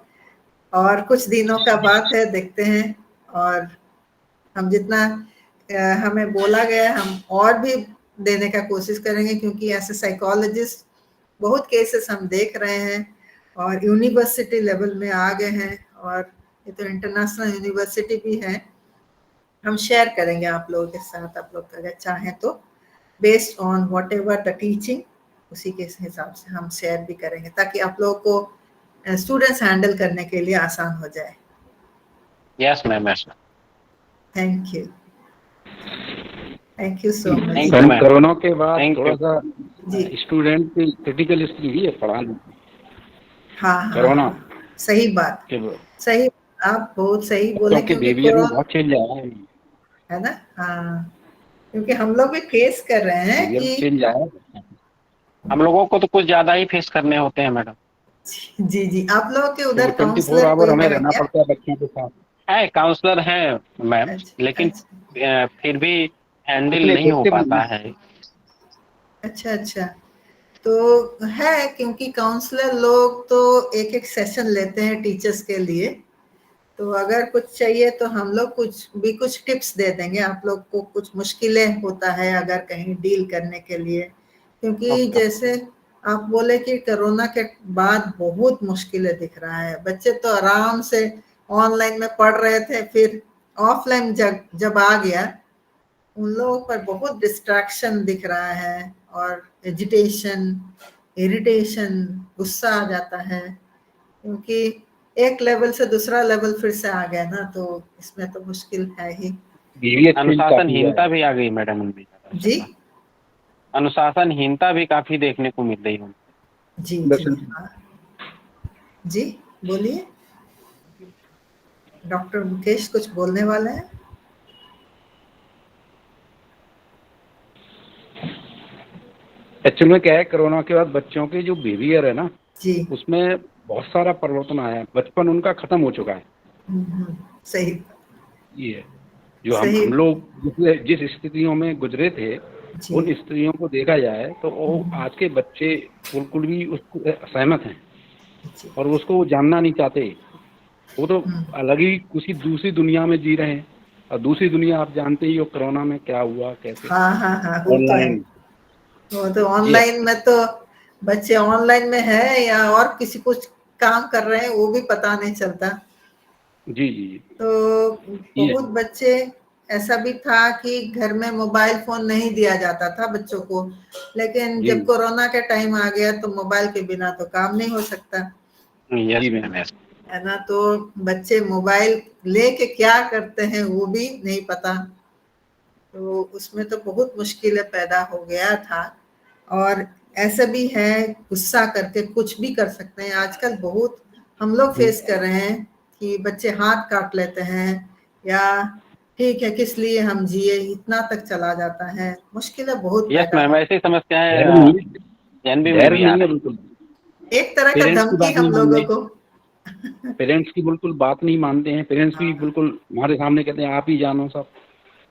और कुछ दिनों का बात है, देखते हैं। और हम जितना हमें बोला गया हम और भी देने का कोशिश करेंगे, क्योंकि ऐसे साइकोलॉजिस्ट बहुत केसेस हम देख रहे हैं और यूनिवर्सिटी लेवल में आ गए हैं, और ये तो इंटरनेशनल यूनिवर्सिटी भी है। हम शेयर करेंगे आप लोगों के साथ, आप लोग अगर चाहें तो, based on what ever the teaching, उसी के हिसाब से हम शेयर भी करेंगे, ताकि आप लोगों को स्टूडेंट्स हैंडल करने के लिए आसान हो जाए। Yes ma'am, yes ma'am. Thank you so much. Thank you, ma'am. Corona के बाद Thank थोड़ा you. सा जी स्टूडेंट की क्रिटिकल स्थिति हुई है पढ़ाने हाँ कोरोना सही बात, के बाद, सही, आप बहुत सही बोले, क्योंकि क्योंकि बिहेवियर में कोरोना बहुत चेंज आया है। है ना। हाँ, क्योंकि हम लोग भी फेस कर रहे हैं बिहेवियर कि चेंज आया है। हम लोगों को तो कुछ ज्यादा ही फेस करने होते हैं मैडम। जी जी, आप लोगों के उधर 24 काउंसलर आवर कोई हमें है रहना क्या? पड़ता है बच्चों के साथ। है, काउंसलर है मैम, अच्छा लेकिन अच्छा फिर भी हैंडल इतने नहीं हो effective पाता नहीं है। अच्छा। तो है, क्योंकि काउंसलर लोग तो एक एक सेशन लेते हैं टीचर्स के लिए, तो अगर कुछ चाहिए तो हम लोग कुछ टिप्स दे देंगे आप लोग को। कुछ मुश्किलें होता है अगर कहीं डील करने के लिए, क्योंकि Okay. जैसे आप बोले कि कोरोना के बाद बहुत मुश्किलें दिख रहा है। बच्चे तो आराम से ऑनलाइन में पढ़ रहे थे, फिर ऑफलाइन जब आ गया, उन लोगों पर बहुत डिस्ट्रैक्शन दिख रहा है, और एजिटेशन, इरिटेशन, गुस्सा आ जाता है, क्योंकि एक लेवल से दूसरा लेवल फिर से आ गया ना, तो इसमें तो मुश्किल है ही। बिहेवियर चेंज काफी है। अनुशासनहीनता भी आ गई मैडम उनमें। जी अनुशासनहीनता भी काफी देखने को मिल रही है। जी हाँ जी, बोलिए डॉक्टर मुकेश, कुछ बोलने वाले हैं? एक्चुअल में क्या है, कोरोना के बाद बच्चों के जो बिहेवियर है ना, जी उसमें बहुत सारा परिवर्तन आया है। बचपन उनका खत्म हो चुका है। सही ये है जो सही हम लोग जिस स्थितियों में गुजरे थे, जी उन स्थितियों को देखा जाए तो वो आज के बच्चे बिल्कुल भी उसको सहमत हैं, जी और उसको जानना नहीं चाहते। वो तो अलग ही किसी दूसरी दुनिया में जी रहे हैं। और दूसरी दुनिया आप जानते ही हो, कोरोना में क्या हुआ, कैसे हाँ वो तो है। ऑनलाइन। वो तो ऑनलाइन में तो बच्चे ऑनलाइन में है या और किसी कुछ काम कर रहे हैं वो भी पता नहीं चलता। जी जी तो ये बहुत बच्चे, ऐसा भी था कि घर में मोबाइल फोन नहीं दिया जाता था बच्चों को, लेकिन जी जब कोरोना के टाइम आ गया तो मोबाइल के बिना तो काम नहीं हो सकता, यस मैम, यस। है ना। तो बच्चे मोबाइल लेके क्या करते हैं वो भी नहीं पता, तो उसमें तो बहुत मुश्किलें पैदा हो गया था। और ऐसा भी है, गुस्सा करके कुछ भी कर सकते हैं आजकल। बहुत हम लोग फेस कर रहे हैं कि बच्चे हाथ काट लेते हैं, या ठीक है किस लिए हम जिए, इतना तक चला जाता है। मुश्किलें बहुत यस पैदा मैम, हो। ऐसी समस्याएं धैर्य नहीं एनबी में धैर्य भी आ नहीं है रही। बिल्कुल। एक तरह का पेरेंट्स की धमकी बात हम नहीं लोगों मानते, को। पेरेंट्स की बिल्कुल बात नहीं मानते हैं, पेरेंट्स भी बिल्कुल हमारे सामने कहते हैं आप ही जानो सब,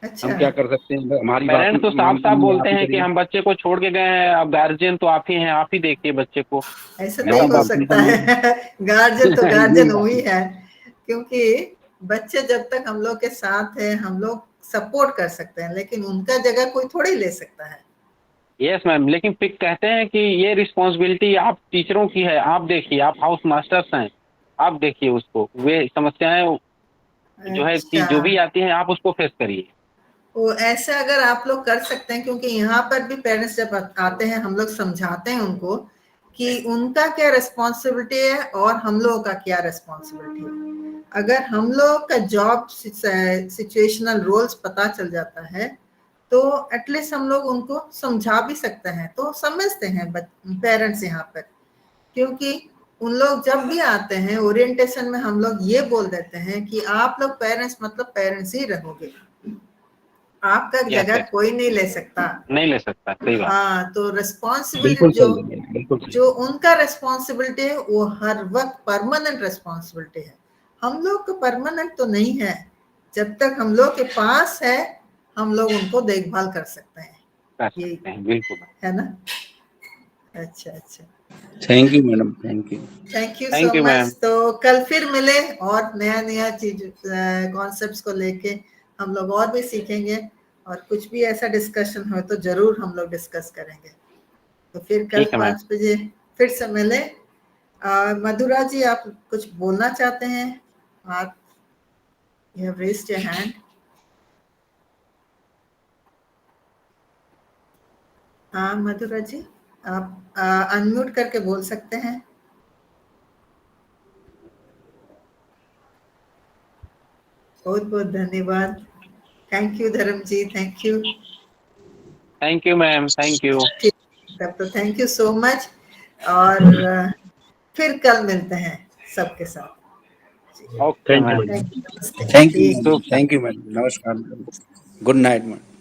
अच्छा, हम क्या कर सकते हैं, हमारी बात पेरेंट्स तो साफ मानते साफ नहीं, बोलते आप ही हैं कि करिए। हम बच्चे को छोड़ के गए हैं, अब गार्जियन तो आप ही हैं, आप ही देखिए बच्चे को। ऐसा हमारा नहीं हो बाप सकता नहीं है। गार्जियन तो यही गार्जियन बात वही है। है, क्योंकि बच्चे जब तक हम लोग के साथ है हम लोग सपोर्ट कर सकते हैं, लेकिन उनका जगह कोई थोड़ी ले सकता है। यस मैम, लेकिन फिर कहते हैं कि ये रिस्पॉन्सिबिलिटी आप टीचरों की है, आप देखिए, आप हाउस मास्टर्स हैं, आप देखिए उसको, वे समस्याएं जो है अच्छा, जो भी आती हैं आप उसको फेस करिए। वो ऐसा अगर आप लोग कर सकते हैं, क्योंकि यहाँ पर भी पेरेंट्स जब आते हैं हम लोग समझाते हैं उनको कि उनका क्या रिस्पॉन्सिबिलिटी है और हम लोगों का क्या रिस्पॉन्सिबिलिटी है। अगर हम लोग का जॉब सिचुएशनल रोल्स पता चल जाता है तो एटलीस्ट हम लोग उनको समझा भी सकते हैं, तो समझते हैं पेरेंट्स यहाँ पर। क्योंकि उन लोग जब भी आते हैं ओरिएंटेशन में हम लोग ये बोल देते हैं कि आप लोग पेरेंट्स मतलब पेरेंट्स ही रहोगे, आपका Yes, जगह yes. कोई नहीं ले सकता। नहीं ले सकता, सही बात। हाँ, तो रिस्पॉन्सिबिलिटी बिल्कुल जो सही है, बिल्कुल सही। जो उनका रिस्पॉन्सिबिलिटी है वो हर वक्त परमानेंट रिस्पॉन्सिबिलिटी है। हम लोग का परमानेंट तो नहीं है, जब तक हम लोग के पास है हम लोग उनको देखभाल कर सकते हैं, कर यही सकते हैं, बिल्कुल। है ना। अच्छा अच्छा, thank you madam, thank you. Thank you Thank so you, much. ma'am. तो कल फिर मिले और नया नया चीज कॉन्सेप्ट्स को लेके हम लोग और भी सीखेंगे, और कुछ भी ऐसा डिस्कशन हो तो जरूर हम लोग डिस्कस करेंगे। तो फिर कल ठीक है, मैम। 5 बजे फिर से मिले। मधुरा जी, आप कुछ बोलना चाहते हैं? आप you have raised your hand. हाँ मधुरा जी, आप अनम्यूट करके बोल सकते हैं। बहुत बहुत धन्यवाद। Thank you Dharm ji, thank you. Thank you ma'am, thank you. तब तो थैंक यू सो मच, और फिर कल मिलते हैं सबके साथ। Okay thank you ma'am. Madam. नमस्ते। थैंक ठीक। यू मैडम, नमस्कार, गुड नाइट मैडम।